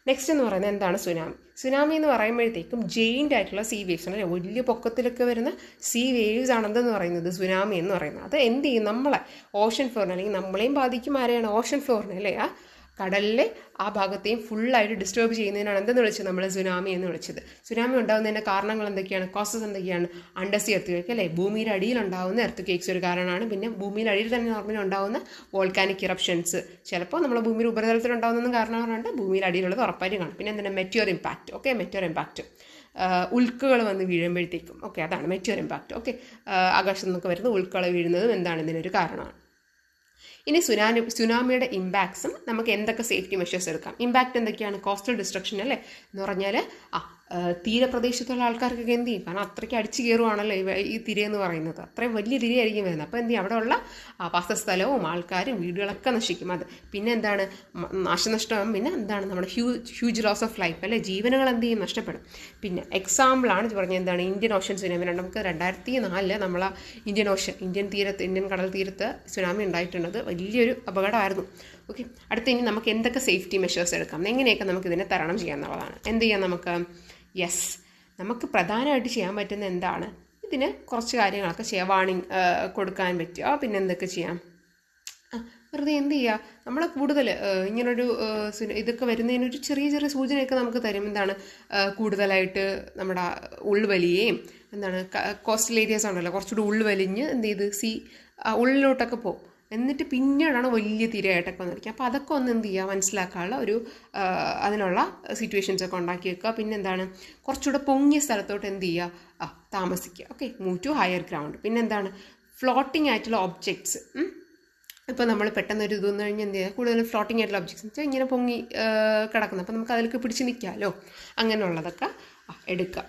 നെക്സ്റ്റ് എന്ന് പറയുന്നത് എന്താണ്, സുനാമി എന്ന് പറയുമ്പോഴത്തേക്കും ജെയിൻ്റ് ആയിട്ടുള്ള സീ വേവ്സ് ആണ്, വലിയ പൊക്കത്തിലൊക്കെ വരുന്ന സീ വേവ്സ് ആണെന്ന് പറയുന്നത് സുനാമി എന്ന് പറയുന്നത്. അത് എന്ത് ചെയ്യും, നമ്മളെ ഓഷൻ ഫ്ലോറിനെ, അല്ലെങ്കിൽ നമ്മളെയും ബാധിക്കും, ആരെയാണ്, ഓഷൻ ഫ്ലോറിനെ അല്ലേ, ആ കടലിലെ ആ ഭാഗത്തെയും ഫുള്ളായിട്ട് ഡിസ്റ്റർബ് ചെയ്യുന്നതിനാണ് എന്തെന്ന് വിളിച്ചത്, നമ്മൾ സുനാമി എന്ന് വിളിച്ചത്. സുനാമി ഉണ്ടാകുന്നതിൻ്റെ കാരണങ്ങൾ എന്തൊക്കെയാണ്, കോസസ് എന്തൊക്കെയാണ്, അണ്ടർസീ എർത്ത് കേക്ക് അല്ലേ, ഭൂമിയുടെ അടിയിൽ ഉണ്ടാകുന്ന എർത്ത് കേക്ക്സ് ഒരു കാരണമാണ്. പിന്നെ ഭൂമിയുടെ അടിയിൽ തന്നെ നോർമലി ഉണ്ടാകുന്ന വോൾക്കാനിക് ഇറപ്ഷൻസ്, ചിലപ്പോൾ നമ്മൾ ഭൂമിയുടെ ഉപരിതലത്തിൽ ഉണ്ടാകുന്നതും കാരണങ്ങളുണ്ട്, ഭൂമിയുടെ അടിയിലുള്ളത് ഉറപ്പായിട്ട് കാണും. പിന്നെ എന്താണ്, meteor impact. Okay, meteor impact, ഉൽക്കകൾ വന്ന് വീഴുമ്പോഴത്തേക്കും, ഓക്കെ അതാണ് മെറ്റിയോർ ഇമ്പാക്റ്റ്. ഓക്കെ, ആകാശത്ത് നിന്നൊക്കെ വരുന്ന ഉൽക്കകൾ വീഴുന്നതും എന്താണ് ഇതിനൊരു കാരണമാണ്. ഇനി സുനാമിയുടെ ഇമ്പാക്ട്സും നമുക്ക് എന്തൊക്കെ സേഫ്റ്റി മെഷേഴ്സ് എടുക്കാം. ഇമ്പാക്റ്റ് എന്തൊക്കെയാണ്, കോസ്റ്റൽ ഡിസ്ട്രക്ഷൻ അല്ലേ, എന്ന് പറഞ്ഞാൽ തീരപ്രദേശത്തുള്ള ആൾക്കാർക്കൊക്കെ എന്ത് ചെയ്യും, കാരണം അത്രയ്ക്ക് അടിച്ചു കയറുവാണല്ലോ ഈ തിരയെന്ന് പറയുന്നത്, അത്രയും വലിയ തിരയായിരിക്കും വരുന്നത്. അപ്പോൾ എന്ത് ചെയ്യും, അവിടെയുള്ള വാസസ്ഥലവും ആൾക്കാരും വീടുകളൊക്കെ നശിക്കും. അത് പിന്നെ എന്താണ്, നാശനഷ്ടം, പിന്നെ എന്താണ് നമ്മുടെ ഹ്യൂജ് ലോസ് ഓഫ് ലൈഫ് അല്ലേ, ജീവനുകൾ എന്ത് ചെയ്യും, നഷ്ടപ്പെടും. പിന്നെ എക്സാമ്പിളാണ് പറഞ്ഞത് എന്താണ്, ഇന്ത്യൻ ഓഷൻ സുനാമി. നമുക്ക് 2004 നമ്മളെ ഇന്ത്യൻ കടൽ തീരത്ത് സുനാമി ഉണ്ടായിട്ടുള്ളത് വലിയൊരു അപകടമായിരുന്നു. ഓക്കെ, അടുത്ത ഇനി നമുക്ക് എന്തൊക്കെ സേഫ്റ്റി മെഷേഴ്സ് എടുക്കാം, എങ്ങനെയൊക്കെ നമുക്ക് ഇതിനെ തരണം ചെയ്യാം എന്നുള്ളതാണ്. എന്ത് ചെയ്യാം നമുക്ക്, യെസ്, നമുക്ക് പ്രധാനമായിട്ട് ചെയ്യാൻ പറ്റുന്ന എന്താണ്, ഇതിന് കുറച്ച് കാര്യങ്ങളൊക്കെ ചെയ്യാം. വാണിംഗ് കൊടുക്കാൻ പറ്റുക. പിന്നെ എന്തൊക്കെ ചെയ്യാം, വെറുതെ എന്ത് ചെയ്യുക, നമ്മൾ കൂടുതൽ ഇങ്ങനൊരു ഇതൊക്കെ വരുന്നതിനൊരു ചെറിയ ചെറിയ സൂചനയൊക്കെ നമുക്ക് തരും. എന്താണ്, കൂടുതലായിട്ട് നമ്മുടെ ഉൾവലിയേയും എന്താണ് കോസ്റ്റൽ ഏരിയാസ് ഉണ്ടല്ലോ, കുറച്ചുകൂടി ഉൾവലിഞ്ഞ് എന്ത് ചെയ്ത് ഉള്ളിലോട്ടൊക്കെ പോകും. എന്നിട്ട് പിന്നീടാണ് വലിയ തിരയായിട്ടൊക്കെ വന്നിരിക്കുക. അപ്പോൾ അതൊക്കെ ഒന്ന് എന്ത് ചെയ്യുക, മനസ്സിലാക്കാനുള്ള ഒരു അതിനുള്ള സിറ്റുവേഷൻസൊക്കെ ഉണ്ടാക്കി വെക്കുക. പിന്നെ എന്താണ്, കുറച്ചുകൂടെ പൊങ്ങിയ സ്ഥലത്തോട്ട് എന്ത് ചെയ്യുക, താമസിക്കുക. Okay, move to higher ground. പിന്നെ എന്താണ്, ഫ്ലോട്ടിംഗ് ആയിട്ടുള്ള ഒബ്ജക്ട്സ്. ഇപ്പോൾ നമ്മൾ പെട്ടെന്ന് ഒരു ഇത് വന്നു കഴിഞ്ഞാൽ എന്ത് ചെയ്യുക, കൂടുതലും ഫ്ലോട്ടിംഗ് ആയിട്ടുള്ള ഒബ്ജക്ട്സ് എന്ന് വെച്ചാൽ ഇങ്ങനെ പൊങ്ങി കിടക്കുന്നത്, അപ്പോൾ നമുക്ക് അതിലേക്ക് പിടിച്ച് നിൽക്കാമല്ലോ, അങ്ങനെയുള്ളതൊക്കെ എടുക്കുക.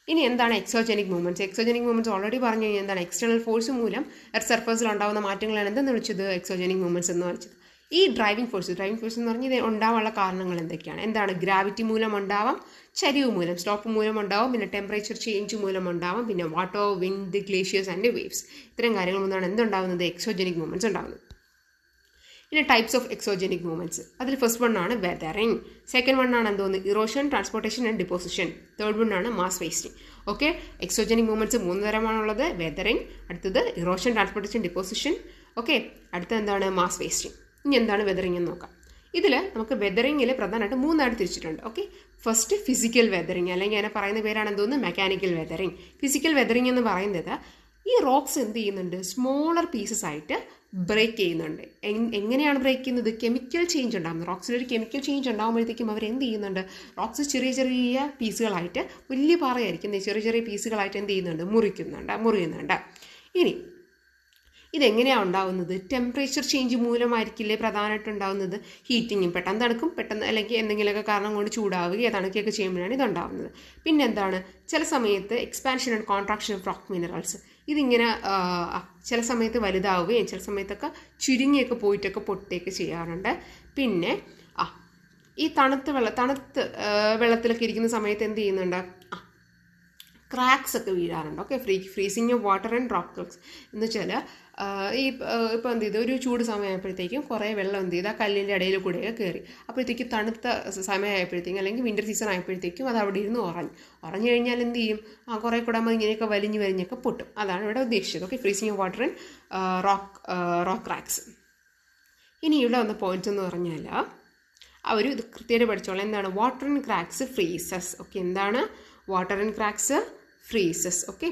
ഇനി എന്താണ് exogenic movements. Exogenic movements already പറഞ്ഞു കഴിഞ്ഞാൽ എന്താണ്, എക്സ്റ്റേണൽ ഫോഴ്സ് മൂലം എർത്ത് സർഫസിൽ ഉണ്ടാകുന്ന മാറ്റങ്ങളാണ് എന്തെന്ന് വിളിച്ചത്, എക്സോജനിക് മൂവ്മെൻറ്റ്സ് എന്ന് വിളിച്ചത്. ഈ ഡ്രൈവിംഗ് ഫോഴ്സ് എന്ന് പറഞ്ഞാൽ ഇത് ഉണ്ടാവാനുള്ള കാരണങ്ങൾ എന്തൊക്കെയാണ്, എന്താണ്, ഗ്രാവിറ്റി മൂലം ഉണ്ടാവാം, ചരിവ് മൂലം, സ്റ്റോപ്പ് മൂലം ഉണ്ടാവും, പിന്നെ ടെമ്പറേച്ചർ ചേഞ്ച് മൂലം ഉണ്ടാവാം, പിന്നെ water, wind, glaciers and waves. ഇത്തരം കാര്യങ്ങൾ കൊണ്ടാണ് എന്തുണ്ടാകുന്നത്, എക്സോജനിക് മൂവ്മെൻറ്റ്സ് ഉണ്ടാകുന്നത്. പിന്നെ ടൈപ്സ് ഓഫ് എക്സോജനിക് മൂവ്മെൻറ്റ്സ്, അതിൽ ഫസ്റ്റ് വണ്ണാണ് വെതറിങ്, സെക്കൻഡ് വണ്ണാണ് എന്തോന്ന്, erosion, transportation and deposition, third വണ്ണാണ് mass wasting. Okay, exogenic movements 3 തരമാണുള്ളത്, വെതറിങ്, അടുത്തത് ഇറോഷൻ, ട്രാൻസ്പോർട്ടേഷൻ, ഡിപ്പോസിഷൻ. ഓക്കെ, അടുത്തത് എന്താണ്, മാസ് വേസ്റ്റിംഗ്. ഇനി എന്താണ് വെതറിങ് എന്ന് നോക്കാം. ഇതിൽ നമുക്ക് വെതറിങ്ങിൽ പ്രധാനമായിട്ട് 3 ആയിട്ട് തിരിച്ചിട്ടുണ്ട്. ഓക്കെ, ഫസ്റ്റ് ഫിസിക്കൽ വെതറിങ്, അല്ലെങ്കിൽ അതിനെ പറയുന്ന പേരാണ് എന്തോന്ന്, മെക്കാനിക്കൽ വെതറിങ്. ഫിസിക്കൽ വെതറിങ് എന്ന് പറയുന്നത് ഈ റോക്സ് എന്ത് ചെയ്യുന്നുണ്ട്, സ്മോളർ പീസസ് ആയിട്ട് ബ്രേക്ക് ചെയ്യുന്നുണ്ട്. എങ്ങനെയാണ് ബ്രേക്ക് ചെയ്യുന്നത്, കെമിക്കൽ ചേഞ്ച് ഉണ്ടാകുന്നത്. റോക്സിലൊരു കെമിക്കൽ ചേഞ്ച് ഉണ്ടാകുമ്പോഴത്തേക്കും അവർ എന്ത് ചെയ്യുന്നുണ്ട്, റോക്സ് ചെറിയ ചെറിയ പീസുകളായിട്ട്, വലിയ പാറയായിരിക്കും, ചെറിയ ചെറിയ പീസുകളായിട്ട് എന്ത് ചെയ്യുന്നുണ്ട്, മുറിയുന്നുണ്ട്. ഇനി ഇതെങ്ങനെയാണ് ഉണ്ടാകുന്നത്, ടെമ്പറേച്ചർ ചേഞ്ച് മൂലമായിരിക്കില്ലേ പ്രധാനമായിട്ട് ഉണ്ടാകുന്നത്, ഹീറ്റിങ്ങും, പെട്ടെന്ന് തണുക്കും, പെട്ടെന്ന് അല്ലെങ്കിൽ എന്തെങ്കിലുമൊക്കെ കാരണം കൊണ്ട് ചൂടാവുകയോ തണുക്കുകയൊക്കെ ചെയ്യുമ്പോഴാണ് ഇതുണ്ടാകുന്നത്. പിന്നെന്താണ്, ചില സമയത്ത് expansion and contraction of rock minerals, ഇതിങ്ങനെ ചില സമയത്ത് വലുതാവുകയും ചില സമയത്തൊക്കെ ചുരുങ്ങിയൊക്കെ പോയിട്ടൊക്കെ പൊട്ടുകയൊക്കെ ചെയ്യാറുണ്ട്. പിന്നെ ഈ തണുത്ത വെള്ളത്തിലൊക്കെ ഇരിക്കുന്ന സമയത്ത് എന്ത് ചെയ്യുന്നുണ്ട്, ക്രാക്സ് ഒക്കെ വീഴാറുണ്ട്. Okay, freezing of water and rock cracks എന്ന് വെച്ചാൽ ഇപ്പോൾ എന്ത് ചെയ്തു, ഒരു ചൂട് സമയമായപ്പോഴത്തേക്കും കുറേ വെള്ളം എന്ത് ചെയ്ത് ആ കല്ലിൻ്റെ ഇടയിൽ കൂടെയൊക്കെ കയറി. അപ്പോഴത്തേക്കും തണുത്ത സമയമായപ്പോഴത്തേക്കും അല്ലെങ്കിൽ വിൻ്റർ സീസൺ ആയപ്പോഴത്തേക്കും അത് അവിടെ ഇരുന്ന് ഉറഞ്ഞു കഴിഞ്ഞാൽ എന്ത് ചെയ്യും, കുറേ കൂടെ നമ്മൾ ഇങ്ങനെയൊക്കെ വലിഞ്ഞൊക്കെ പൊട്ടും. അതാണ് ഇവിടെ ഉദ്ദേശിച്ചത്. Okay, freezing of water and rock cracks. ഇനി ഇവിടെ വന്ന പോയിന്റ് എന്ന് പറഞ്ഞാൽ അവർ ഇത് കൃത്യമായിട്ട് പഠിച്ചോളാം. എന്താണ് water and cracks freezes. Okay, എന്താണ് water and cracks freezes. Okay,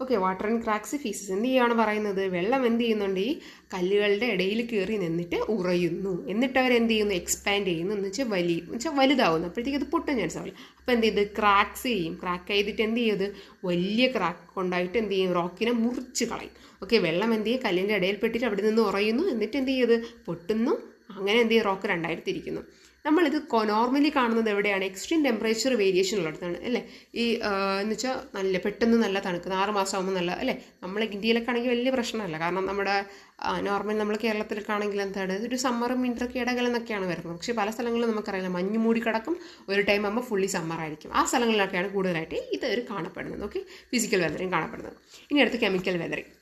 okay, water and cracks freezes എന്ത് ചെയ്യുകയാണ് പറയുന്നത്, വെള്ളം എന്ത് ചെയ്യുന്നുണ്ട്, ഈ കല്ലുകളുടെ ഇടയിൽ കയറി നിന്നിട്ട് ഉറയുന്നു. എന്നിട്ട് അവരെന്ത് ചെയ്യുന്നു, എക്സ്പാൻഡ് ചെയ്യുന്നു, എന്ന് വെച്ചാൽ വലുതാവുന്നു. അപ്പോഴത്തേക്ക് അത് പൊട്ടാൻ ചാൻസ് ആവില്ല. അപ്പോൾ എന്ത് ചെയ്ത് ക്രാക്സ് ചെയ്യും. ക്രാക്ക് ചെയ്തിട്ട് എന്ത് ചെയ്ത് വലിയ ക്രാക്ക് കൊണ്ടായിട്ട് എന്ത് ചെയ്യും, റോക്കിനെ മുറിച്ച് കളയും. ഓക്കെ, വെള്ളം എന്ത് ചെയ്യും, കല്ലിൻ്റെ ഇടയിൽ പെട്ടിട്ട് അവിടെ നിന്ന് ഉറയുന്നു. എന്നിട്ട് എന്ത് ചെയ്ത് പൊട്ടുന്നു. അങ്ങനെ എന്ത് ചെയ്യും, റോക്ക് രണ്ടായിട്ട് തിരിക്കുന്നു. നമ്മളിത് നോർമലി കാണുന്നത് എവിടെയാണ്, എക്സ്ട്രീം ടെമ്പറേച്ചർ വേരിയേഷൻ ഉള്ളിടത്താണ് അല്ലേ. എന്ന് വെച്ചാൽ പെട്ടെന്ന് നല്ല തണുക്കുന്നത് 6 മാസം ആകുമ്പോൾ നല്ല അല്ലേ. നമ്മൾ ഇന്ത്യയിലൊക്കെ ആണെങ്കിൽ വലിയ പ്രശ്നമല്ല. കാരണം നമ്മുടെ നോർമൽ നമ്മൾ കേരളത്തിലൊക്കെ ആണെങ്കിൽ എന്താണ്, ഒരു സമ്മറും വിൻ്ററൊക്കെ ഇടകലെന്നൊക്കെയാണ് വരുന്നത്. പക്ഷേ പല സ്ഥലങ്ങളിലും നമുക്കറിയില്ല, മഞ്ഞ് മൂടി കിടക്കും, ഒരു ടൈം ആകുമ്പോൾ ഫുള്ളി സമ്മറായിരിക്കും. ആ സ്ഥലങ്ങളിലൊക്കെയാണ് കൂടുതലായിട്ട് ഇത് കാണപ്പെടുന്നത്. ഓക്കെ, ഫിസിക്കൽ വെതറിങ് കാണപ്പെടുന്നത്. ഇനി അടുത്ത് കെമിക്കൽ വെതറിങ്.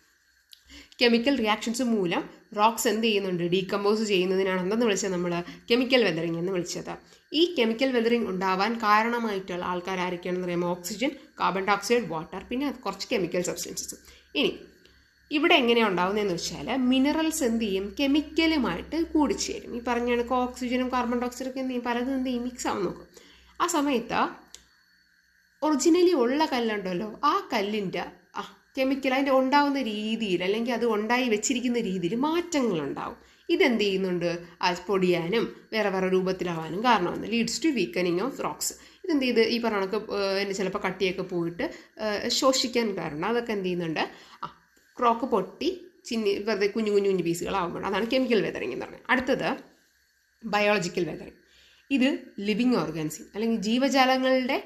കെമിക്കൽ റിയാക്ഷൻസ് മൂലം റോക്സ് എന്ത് ചെയ്യുന്നുണ്ട്, ഡീകമ്പോസ് ചെയ്യുന്നതിനാണ് എന്തെന്ന് വിളിച്ചത് നമ്മൾ കെമിക്കൽ വെതറിങ് എന്ന് വിളിച്ചത്. ഈ കെമിക്കൽ വെതറിങ് ഉണ്ടാവാൻ കാരണമായിട്ടുള്ള ആൾക്കാർ ആരൊക്കെയാണെന്ന് പറയുമ്പോൾ oxygen, carbon dioxide, water, പിന്നെ കുറച്ച് കെമിക്കൽ സബ്സ്റ്റൻസസ്. ഇനി ഇവിടെ എങ്ങനെയാണ് ഉണ്ടാകുന്നതെന്ന് വെച്ചാൽ മിനറൽസ് എന്ത് ചെയ്യും, കെമിക്കലുമായിട്ട് കൂടിച്ചേരും. ഈ പറഞ്ഞ കണക്ക് ഓക്സിജനും കാർബൺ ഡൈ ഓക്സൈഡൊക്കെ എന്ത് ചെയ്യും, പലതും എന്ത് ചെയ്യും, മിക്സ് ആവാൻ നോക്കും. ആ സമയത്ത് ഒറിജിനലി ഉള്ള കല്ലുണ്ടല്ലോ, ആ കല്ലിൻ്റെ കെമിക്കൽ അതിൻ്റെ ഉണ്ടാവുന്ന രീതിയിൽ അല്ലെങ്കിൽ അത് ഉണ്ടായി വെച്ചിരിക്കുന്ന രീതിയിൽ മാറ്റങ്ങളുണ്ടാവും. ഇതെന്ത് ചെയ്യുന്നുണ്ട്, പൊടിയാനും വേറെ രൂപത്തിലാവാനും കാരണമാണ്. Leads to weakening of rocks. ഇതെന്ത് ചെയ്ത് ഈ പറഞ്ഞ കണക്ക് ചിലപ്പോൾ കട്ടിയൊക്കെ പോയിട്ട് ശോഷിക്കാൻ കാരണം അതൊക്കെ എന്ത് ചെയ്യുന്നുണ്ട്, റോക്ക് പൊട്ടി വെറുതെ കുഞ്ഞു പീസുകളാവുമ്പോൾ അതാണ് കെമിക്കൽ വെതറിങ് എന്ന് പറയുന്നത്. അടുത്തത് ബയോളജിക്കൽ വെതറിങ്. ഇത് ലിവിങ് ഓർഗാനിസം അല്ലെങ്കിൽ ജീവജാലങ്ങളുടെ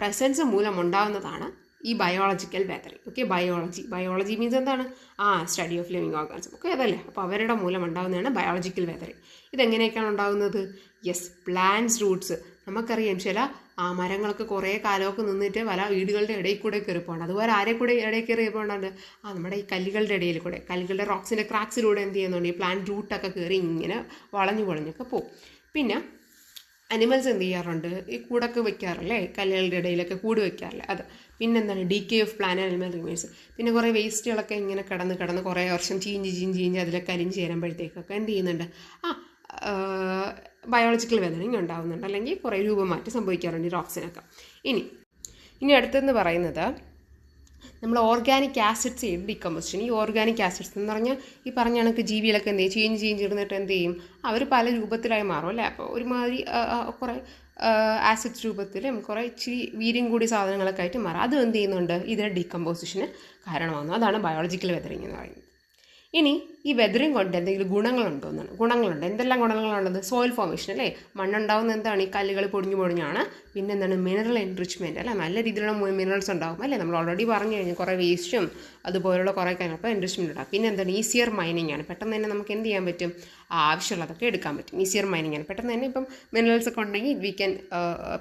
പ്രസൻസ് മൂലം ഉണ്ടാകുന്നതാണ് ഈ biological weathering. Okay, biology means എന്താണ്, study of living organism. Okay, അതല്ലേ. അപ്പോൾ അവരുടെ മൂലം ഉണ്ടാകുന്നതാണ് ബയോളജിക്കൽ വെതറിങ്. ഇതെങ്ങനെയൊക്കെയാണ് ഉണ്ടാകുന്നത്, പ്ലാന്റ്സ് റൂട്ട്സ്. നമുക്കറിയാം ചില മരങ്ങളൊക്കെ കുറേ കാലമൊക്കെ നിന്നിട്ട് പല വീടുകളുടെ ഇടയിൽ കൂടെ കയറി പോകണം. അതുപോലെ ആരെ കൂടെ ഇടയിൽ കയറി പോകണുണ്ട്, നമ്മുടെ ഈ കല്ലുകളുടെ ഇടയിൽ കൂടെ, കല്ലുകളുടെ റോക്സിൻ്റെ ക്രാക്സിലൂടെ എന്ത് ചെയ്യുന്നുണ്ട്, ഈ പ്ലാന്റ് റൂട്ടൊക്കെ കയറി ഇങ്ങനെ വളഞ്ഞൊക്കെ പോകും. പിന്നെ അനിമൽസ് എന്ത് ചെയ്യാറുണ്ട്, ഈ കൂടൊക്കെ വെക്കാറില്ലേ, കല്ലുകളുടെ ഇടയിലൊക്കെ കൂട് വെക്കാറില്ലേ, അത്. പിന്നെന്താണ്, decay of plant and animal remains. പിന്നെ കുറേ വേസ്റ്റുകളൊക്കെ ഇങ്ങനെ കിടന്ന് കുറേ വർഷം ചീഞ്ഞ് അതിലൊക്കെ അലിഞ്ഞ് ചേരുമ്പോഴത്തേക്കൊക്കെ എന്ത് ചെയ്യുന്നുണ്ട്, ബയോളജിക്കൽ വെതറിങ് ഉണ്ടാകുന്നുണ്ട്, അല്ലെങ്കിൽ കുറേ രൂപമാറ്റം സംഭവിക്കാറുണ്ട് ഈ റോക്സിനൊക്കെ. ഇനി അടുത്തെന്ന് പറയുന്നത് നമ്മൾ ഓർഗാനിക് ആസിഡ്സ് ചെയ്ത് ഡീകമ്പോസിഷൻ. ഈ ഓർഗാനിക് ആസിഡ്സ് എന്ന് പറഞ്ഞാൽ ഈ പറഞ്ഞ കണക്ക് ജീവികളൊക്കെ എന്ത് ചെയ്യും, ചേഞ്ച് ഇരുന്നിട്ട് എന്ത് ചെയ്യും, അവർ പല രൂപത്തിലായി മാറും അല്ലേ. അപ്പോൾ ഒരുമാതിരി കുറേ ആസിഡ്സ് രൂപത്തിലും കുറേ ഇച്ചിരി വീര്യം കൂടിയ സാധനങ്ങളൊക്കെ ആയിട്ട് മാറും. അത് എന്ത് ചെയ്യുന്നുണ്ട്, ഇതിൻ്റെ ഡീകമ്പോസിഷന് കാരണമാകുന്നു. അതാണ് ബയോളജിക്കൽ വെതറിങ് എന്ന് പറയുന്നത്. ഇനി ഈ വെതറിങ് കൊണ്ട് എന്തെങ്കിലും ഗുണങ്ങളുണ്ടോ എന്നാണ്. ഗുണങ്ങളുണ്ട്. എന്തെല്ലാം ഗുണങ്ങളുള്ളത്, സോയിൽ ഫോർമേഷൻ അല്ലേ, മണ്ണുണ്ടാവുന്ന എന്താണ്, ഈ കല്ലുകൾ പൊടിഞ്ഞാണ്. പിന്നെ എന്താണ്, മിനറൽ എൻറിച്ച്മെൻറ്റ് അല്ലേ, നല്ല രീതിയിലുള്ള മിനറൽസ് ഉണ്ടാകും അല്ലേ. നമ്മൾ ഓൾറെഡി പറഞ്ഞു കഴിഞ്ഞു, കുറേ വേസ്റ്റും അതുപോലുള്ള കുറേ കാര്യങ്ങൾ, അപ്പോൾ എൻറിച്ച്മെൻറ്റ് ഉണ്ടാകും. പിന്നെ എന്താണ്, ഈസിയർ മൈനിങ് ആണ്. പെട്ടെന്ന് തന്നെ നമുക്ക് എന്ത് ചെയ്യാൻ പറ്റും, ആവശ്യമുള്ളതൊക്കെ എടുക്കാൻ പറ്റും. ഈസിയർ മൈനിങ് ആണ്. പെട്ടെന്ന് തന്നെ ഇപ്പം മിനറൽസ് ഒക്കെ ഉണ്ടെങ്കിൽ വി ക്യാൻ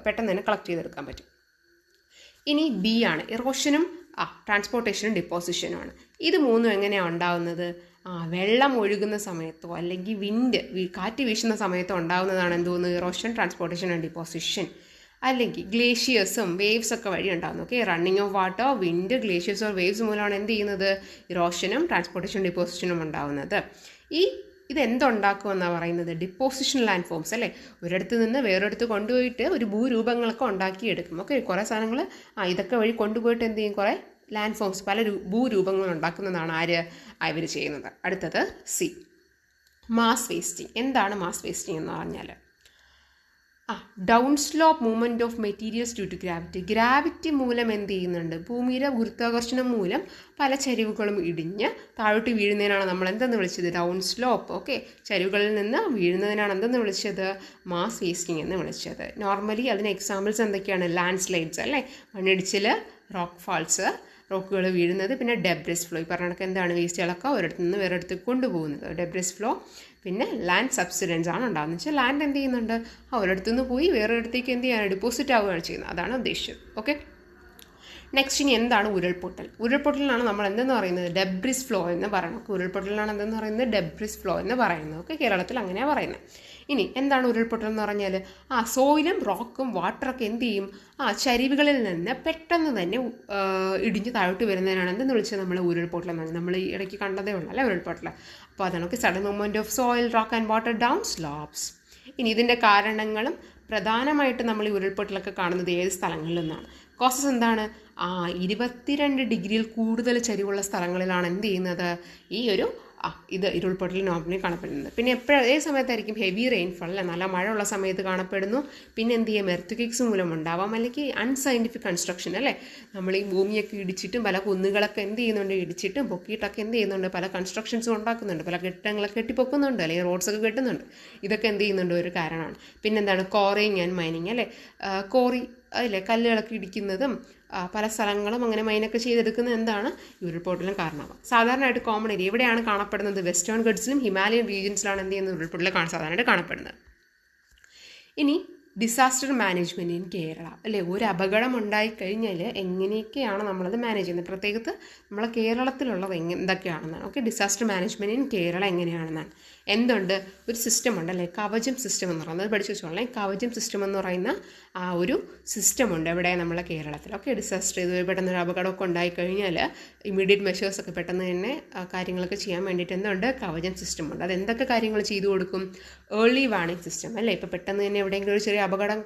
പെട്ടെന്ന് തന്നെ കളക്ട് ചെയ്തെടുക്കാൻ പറ്റും. ഇനി ബി ആണ്, ഇറോഷനും ട്രാൻസ്പോർട്ടേഷനും ഡിപ്പോസിഷനുമാണ്. ഇത് മൂന്നും എങ്ങനെയാണ് ഉണ്ടാകുന്നത്, വെള്ളം ഒഴുകുന്ന സമയത്തോ അല്ലെങ്കിൽ കാറ്റ് വീശുന്ന സമയത്തോ ഉണ്ടാകുന്നതാണ് എന്തോന്ന്, ഇറോഷൻ, ട്രാൻസ്പോർട്ടേഷൻ ആൻഡ് ഡിപ്പോസിഷൻ. അല്ലെങ്കിൽ ഗ്ലേഷ്യേഴ്സും വേവ്സ് ഒക്കെ വഴി ഉണ്ടാകുന്നു. Okay, running of water, wind, glaciers or waves മൂലമാണ് എന്ത് ചെയ്യുന്നത്, ഇറോഷനും ട്രാൻസ്പോർട്ടേഷൻ ഡിപ്പോസിഷനും ഉണ്ടാകുന്നത്. ഇതെന്തുണ്ടാക്കുമെന്നാണ് പറയുന്നത്, ഡിപ്പോസിഷൻ ലാൻഡ് ഫോംസ് അല്ലേ. ഒരിടത്ത് നിന്ന് വേറൊരിടത്ത് കൊണ്ടുപോയിട്ട് ഒരു ഭൂരൂപങ്ങളൊക്കെ ഉണ്ടാക്കിയെടുക്കും. ഓക്കെ, കുറേ സാധനങ്ങൾ ഇതൊക്കെ വഴി കൊണ്ടുപോയിട്ട് എന്ത് ചെയ്യും, കുറേ ലാൻഡ് ഫോംസ്, പല ഭൂരൂപങ്ങൾ ഉണ്ടാക്കുന്നതാണ് ഇവർ ചെയ്യുന്നത്. അടുത്തത് സി, മാസ് വേസ്റ്റിംഗ്. എന്താണ് മാസ് വേസ്റ്റിംഗ് എന്ന് പറഞ്ഞാൽ, down slope movement of materials due to gravity മൂലം എന്ത് ചെയ്യുന്നുണ്ട്, ഭൂമിയുടെ ഗുരുത്വാകർഷണം മൂലം പല ചരിവുകളും ഇടിഞ്ഞ് താഴോട്ട് വീഴുന്നതിനാണ് നമ്മൾ എന്തെന്ന് വിളിച്ചത്, ഡൗൺ സ്ലോപ്പ്. ഓക്കെ, ചരിവുകളിൽ നിന്ന് വീഴുന്നതിനാണ് എന്തെന്ന് വിളിച്ചത്, മാസ് വേസ്റ്റിംഗ് എന്ന് വിളിച്ചത്. നോർമലി അതിന് എക്സാമ്പിൾസ് എന്തൊക്കെയാണ്, ലാൻഡ് സ്ലൈഡ്സ് അല്ലേ, മണ്ണിടിച്ചിൽ, റോക്ക് ഫാൾസ്, റോക്കുകൾ വീഴുന്നത്. പിന്നെ ഡെബ്രിസ് ഫ്ലോ, ഈ പറഞ്ഞ കണക്ക് എന്താണ് വേസ്റ്റുകളൊക്കെ ഒരിടത്തു നിന്ന് വേറെ ഇടത്തേക്ക് കൊണ്ടുപോകുന്നത്, ഡെബ്രിസ് ഫ്ലോ. പിന്നെ ലാൻഡ് സബ്സിഡൻസ് ആണ് ഉണ്ടാകുന്നത് വെച്ചാൽ ലാൻഡ് എന്ത് ചെയ്യുന്നുണ്ട്, ഒരിടത്തു നിന്ന് പോയി വേറെ ഇടത്തേക്ക് എന്ത് ചെയ്യാൻ ഡിപ്പോസിറ്റ് ആവുകയാണ് ചെയ്യുന്നത്, അതാണ് ഉദ്ദേശിച്ചത്. ഓക്കെ, നെക്സ്റ്റ് ഇനി എന്താണ് ഉരുൾപൊട്ടൽ? ഉരുൾപൊട്ടലിനാണ് നമ്മൾ എന്തെന്ന് പറയുന്നത്, ഡെബ്രിസ് ഫ്ലോ എന്ന് പറയുന്നത്. ഉരുൾപൊട്ടലിനാണ് എന്തെന്ന് പറയുന്നത്, ഡെബ്രിസ് ഫ്ലോ എന്ന് പറയുന്നത്. ഓക്കെ, കേരളത്തിൽ അങ്ങനെയാണ് പറയുന്നത്. ഇനി എന്താണ് ഉരുൾപൊട്ടൽ എന്ന് പറഞ്ഞാൽ, സോയിലും റോക്കും വാട്ടറൊക്കെ എന്ത് ചെയ്യും, ചരിവുകളിൽ നിന്ന് പെട്ടെന്ന് തന്നെ ഇടിഞ്ഞ് താഴോട്ട് വരുന്നതിനാണ് എന്തെന്ന് വിളിച്ചത് നമ്മൾ ഉരുൾപൊട്ടൽ എന്ന്. നമ്മൾ ഈ ഇടയ്ക്ക് കണ്ടതേ ഉള്ളൂ അല്ലേ ഉരുൾപൊട്ടൽ. അപ്പോൾ അതാണ് sudden movement of soil, rock and water down slopes. ഇനി ഇതിൻ്റെ കാരണങ്ങളും പ്രധാനമായിട്ട് നമ്മൾ ഈ ഉരുൾപൊട്ടലൊക്കെ കാണുന്നത് ഏത് സ്ഥലങ്ങളിൽ നിന്നാണ്? കോസസ് എന്താണ്, 22 ഡിഗ്രിയിൽ കൂടുതൽ ചരിവുള്ള സ്ഥലങ്ങളിലാണ് എന്ത് ചെയ്യുന്നത്, ഈ ഒരു ഇത് ഉരുൾപൊട്ടൽ നോർമലി കാണപ്പെടുന്നത്. പിന്നെ ഏത് സമയത്തായിരിക്കും ഹെവി റെയിൻഫോൾ അല്ലേ, നല്ല മഴ ഉള്ള സമയത്ത് കാണപ്പെടുന്നു. പിന്നെ എന്ത് ചെയ്യും, എർത്ത് മൂലം ഉണ്ടാവാം, അല്ലെങ്കിൽ അൺസയൻറ്റിഫിക് കൺസ്ട്രക്ഷൻ അല്ലേ, നമ്മൾ ഈ ഭൂമിയൊക്കെ ഇടിച്ചിട്ടും പല കുന്നുകളൊക്കെ എന്ത് ചെയ്യുന്നുണ്ട്, ഇടിച്ചിട്ടും പൊക്കിയിട്ടൊക്കെ എന്ത് ചെയ്യുന്നുണ്ട്, പല കൺസ്ട്രക്ഷൻസും ഉണ്ടാക്കുന്നുണ്ട്, പല കെട്ടിടങ്ങളൊക്കെ കെട്ടിപ്പൊക്കുന്നുണ്ട്, അല്ലെങ്കിൽ റോഡ്സൊക്കെ കെട്ടുന്നുണ്ട്. ഇതൊക്കെ എന്ത് ചെയ്യുന്നുണ്ട്, ഒരു കാരണമാണ്. പിന്നെന്താണ് കോറിങ് ആൻഡ് മൈനിങ് അല്ലേ, കോറി അല്ലേ, കല്ലുകളൊക്കെ ഇടിക്കുന്നതും പല സ്ഥലങ്ങളും അങ്ങനെ മൈനൊക്കെ ചെയ്തെടുക്കുന്നത് എന്താണ്, ഉരുൾപൊട്ടലും കാരണമാകും. സാധാരണയായിട്ട് കോമൺ ഏരിയ എവിടെയാണ് കാണപ്പെടുന്നത്, വെസ്റ്റേൺ ഗഡ്സിലും ഹിമാലയൻ റീജിയൻസിലാണ് എന്ത് ചെയ്യുന്നത്, ഉരുൾപൊട്ടൽ സാധാരണയായിട്ട് കാണപ്പെടുന്നത്. ഇനി ഡിസാസ്റ്റർ മാനേജ്മെൻറ്റ് ഇൻ കേരള അല്ലേ, ഒരു അപകടം ഉണ്ടായിക്കഴിഞ്ഞാൽ എങ്ങനെയൊക്കെയാണ് നമ്മളത് മാനേജ് ചെയ്യുന്നത്, പ്രത്യേകത്ത് നമ്മളെ കേരളത്തിലുള്ളത് എന്തൊക്കെയാണെന്നാണ്. Okay, disaster management in Kerala എങ്ങനെയാണെന്നാണ്. എന്തുണ്ട്, ഒരു സിസ്റ്റം ഉണ്ട് അല്ലേ, കവചം സിസ്റ്റം എന്ന് പറയുന്നത്, അത് പഠിച്ചു വെച്ചോളാം. കവചം സിസ്റ്റം എന്ന് പറയുന്ന ഒരു സിസ്റ്റമുണ്ട് എവിടെ, നമ്മളെ കേരളത്തിൽ. ഓക്കെ, ഡിസാസ്റ്റർ ഇത് പെട്ടെന്നൊരു അപകടമൊക്കെ ഉണ്ടായിക്കഴിഞ്ഞാൽ ഇമ്മീഡിയറ്റ് മെഷേഴ്സൊക്കെ പെട്ടെന്ന് തന്നെ കാര്യങ്ങളൊക്കെ ചെയ്യാൻ വേണ്ടിയിട്ട് എന്തുണ്ട്, കവചം സിസ്റ്റമുണ്ട്. അത് എന്തൊക്കെ കാര്യങ്ങൾ ചെയ്തു കൊടുക്കും, ഏർലി വാർണിംഗ് സിസ്റ്റം അല്ലേ, ഇപ്പോൾ പെട്ടെന്ന് തന്നെ എവിടെയെങ്കിലും ഒരു ചെറിയ അപകടം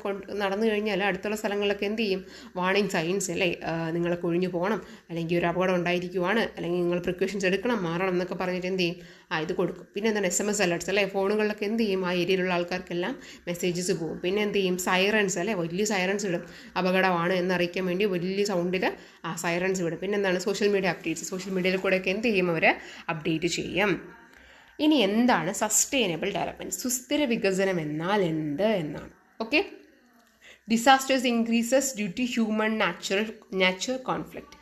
നടന്നു കഴിഞ്ഞാൽ അടുത്തുള്ള സ്ഥലങ്ങളിലൊക്കെ എന്ത് ചെയ്യും, വാർണിംഗ് സൈൻസ് അല്ലേ, നിങ്ങളൊക്കെ ഒഴിഞ്ഞു പോകണം, അല്ലെങ്കിൽ ഒരു അപകടം ഉണ്ടായിരിക്കുവാണ്, അല്ലെങ്കിൽ നിങ്ങൾ പ്രിക്കോഷൻസ് എടുക്കണം, മാറണം എന്നൊക്കെ പറഞ്ഞിട്ട് എന്ത് ചെയ്യും, ഇത് കൊടുക്കും. പിന്നെ എന്താണ് SMS അലേർട്ട്സ് അല്ലേ, ഫോണുകളിലൊക്കെ എന്ത് ചെയ്യും, ആ ഏരിയയിലുള്ള ആൾക്കാർക്കെല്ലാം മെസ്സേജസ് പോകും. പിന്നെ എന്ത് ചെയ്യും, സൈറൻസ് അല്ലേ, വലിയ സൈറൻസ് വിടും, അപകടമാണ് എന്നറിയിക്കാൻ വേണ്ടി വലിയ സൗണ്ടിൽ സൈറൻസ് വിടും. പിന്നെ എന്താണ്, സോഷ്യൽ മീഡിയ അപ്ഡേറ്റ്സ്, സോഷ്യൽ മീഡിയയിൽ കൂടെയൊക്കെ എന്ത് ചെയ്യും, അവർ അപ്ഡേറ്റ് ചെയ്യും. ഇനി എന്താണ് സസ്റ്റൈനബിൾ ഡെവലപ്മെൻറ്റ്, സുസ്ഥിര വികസനം എന്നാൽ എന്ത് എന്നാണ്. Okay, disasters increases due to human natural conflict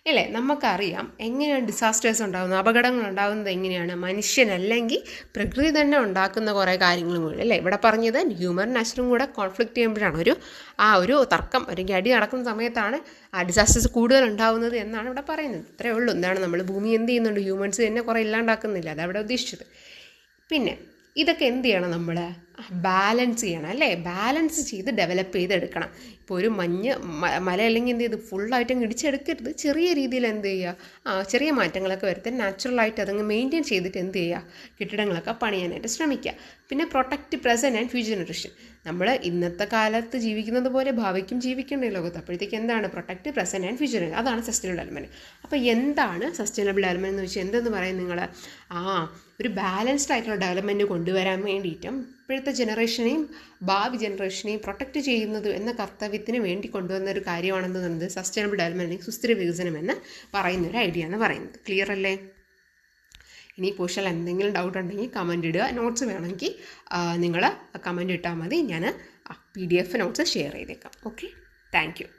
അല്ലേ. നമുക്കറിയാം എങ്ങനെയാണ് ഡിസാസ്റ്റേഴ്സ് ഉണ്ടാകുന്നത്, അപകടങ്ങൾ ഉണ്ടാകുന്നത് എങ്ങനെയാണ്, മനുഷ്യനല്ലെങ്കിൽ പ്രകൃതി തന്നെ ഉണ്ടാക്കുന്ന കുറേ കാര്യങ്ങളും കൂടി അല്ലേ. ഇവിടെ പറഞ്ഞത് ഹ്യൂമൻ നാച്ചുറും കൂടെ കോൺഫ്ലിക്റ്റ് ചെയ്യുമ്പോഴാണ് ഒരു തർക്കം അല്ലെങ്കിൽ അടി നടക്കുന്ന സമയത്താണ് ഡിസാസ്റ്റേഴ്സ് കൂടുതൽ ഉണ്ടാകുന്നത് എന്നാണ് ഇവിടെ പറയുന്നത്. ഇത്രയേ ഉള്ളൂ. എന്താണ്, നമ്മൾ ഭൂമി എന്ത് ചെയ്യുന്നുണ്ട്, ഹ്യൂമൻസ് തന്നെ കുറേ ഇല്ലാണ്ടാക്കുന്നില്ല, അതവിടെ ഉദ്ദേശിച്ചത്. പിന്നെ ഇതൊക്കെ എന്ത് ചെയ്യണം, നമ്മൾ ബാലൻസ് ചെയ്യണം അല്ലേ, ബാലൻസ് ചെയ്ത് ഡെവലപ്പ് ചെയ്തെടുക്കണം. ഇപ്പോൾ ഒരു മല അല്ലെങ്കിൽ എന്ത് ചെയ്ത് ഫുള്ളായിട്ട് അങ്ങ് ഇടിച്ചെടുക്കരുത്, ചെറിയ രീതിയിൽ എന്ത് ചെയ്യുക, ചെറിയ മാറ്റങ്ങളൊക്കെ വരുത്താൻ നാച്ചുറലായിട്ട് അതങ്ങ് മെയിൻറ്റെയിൻ ചെയ്തിട്ട് എന്ത് ചെയ്യുക, കെട്ടിടങ്ങളൊക്കെ പണിയാനായിട്ട് ശ്രമിക്കുക. പിന്നെ protect present and future generation, നമ്മൾ ഇന്നത്തെ കാലത്ത് ജീവിക്കുന്നത് പോലെ ഭാവിക്കും ജീവിക്കേണ്ട ലോകത്ത്. അപ്പോഴത്തേക്ക് എന്താണ്, പ്രൊട്ടക്റ്റ് പ്രസൻറ്റ് ആൻഡ് ഫ്യൂച്ചർ, അതാണ് സസ്റ്റൈനബിൾ ഡെവലപ്മെൻറ്റ്. അപ്പോൾ എന്താണ് സസ്റ്റൈനബിൾ ഡെവലപ്മെൻറ്റ് എന്ന് വെച്ചാൽ എന്തെന്ന് പറയും നിങ്ങൾ, ഒരു ബാലൻസ്ഡ് ആയിട്ടുള്ള ഡെവലപ്മെൻറ്റ് കൊണ്ടുവരാൻ വേണ്ടിയിട്ടും ഇപ്പോഴത്തെ ജനറേഷനെയും ഭാവി ജനറേഷനെയും പ്രൊട്ടക്റ്റ് ചെയ്യുന്നത് എന്ന കർത്തവ്യത്തിന് വേണ്ടി കൊണ്ടുവന്ന ഒരു കാര്യമാണെന്ന് പറയുന്നത് സസ്റ്റൈനബിൾ ഡെവലപ്മെൻറ്റ്, സുസ്ഥിര വികസനം എന്ന് പറയുന്ന ഒരു ഐഡിയ എന്ന് പറയുന്നത്. ക്ലിയർ അല്ലേ? ഇനി പോർഷനിൽ എന്തെങ്കിലും ഡൗട്ട് ഉണ്ടെങ്കിൽ കമൻറ്റ് ഇടുക. നോട്ട്സ് വേണമെങ്കിൽ നിങ്ങൾ കമൻറ്റ് ഇട്ടാൽ മതി, ഞാൻ PDF നോട്ട്സ് ഷെയർ ചെയ്തേക്കാം. Okay, thank you.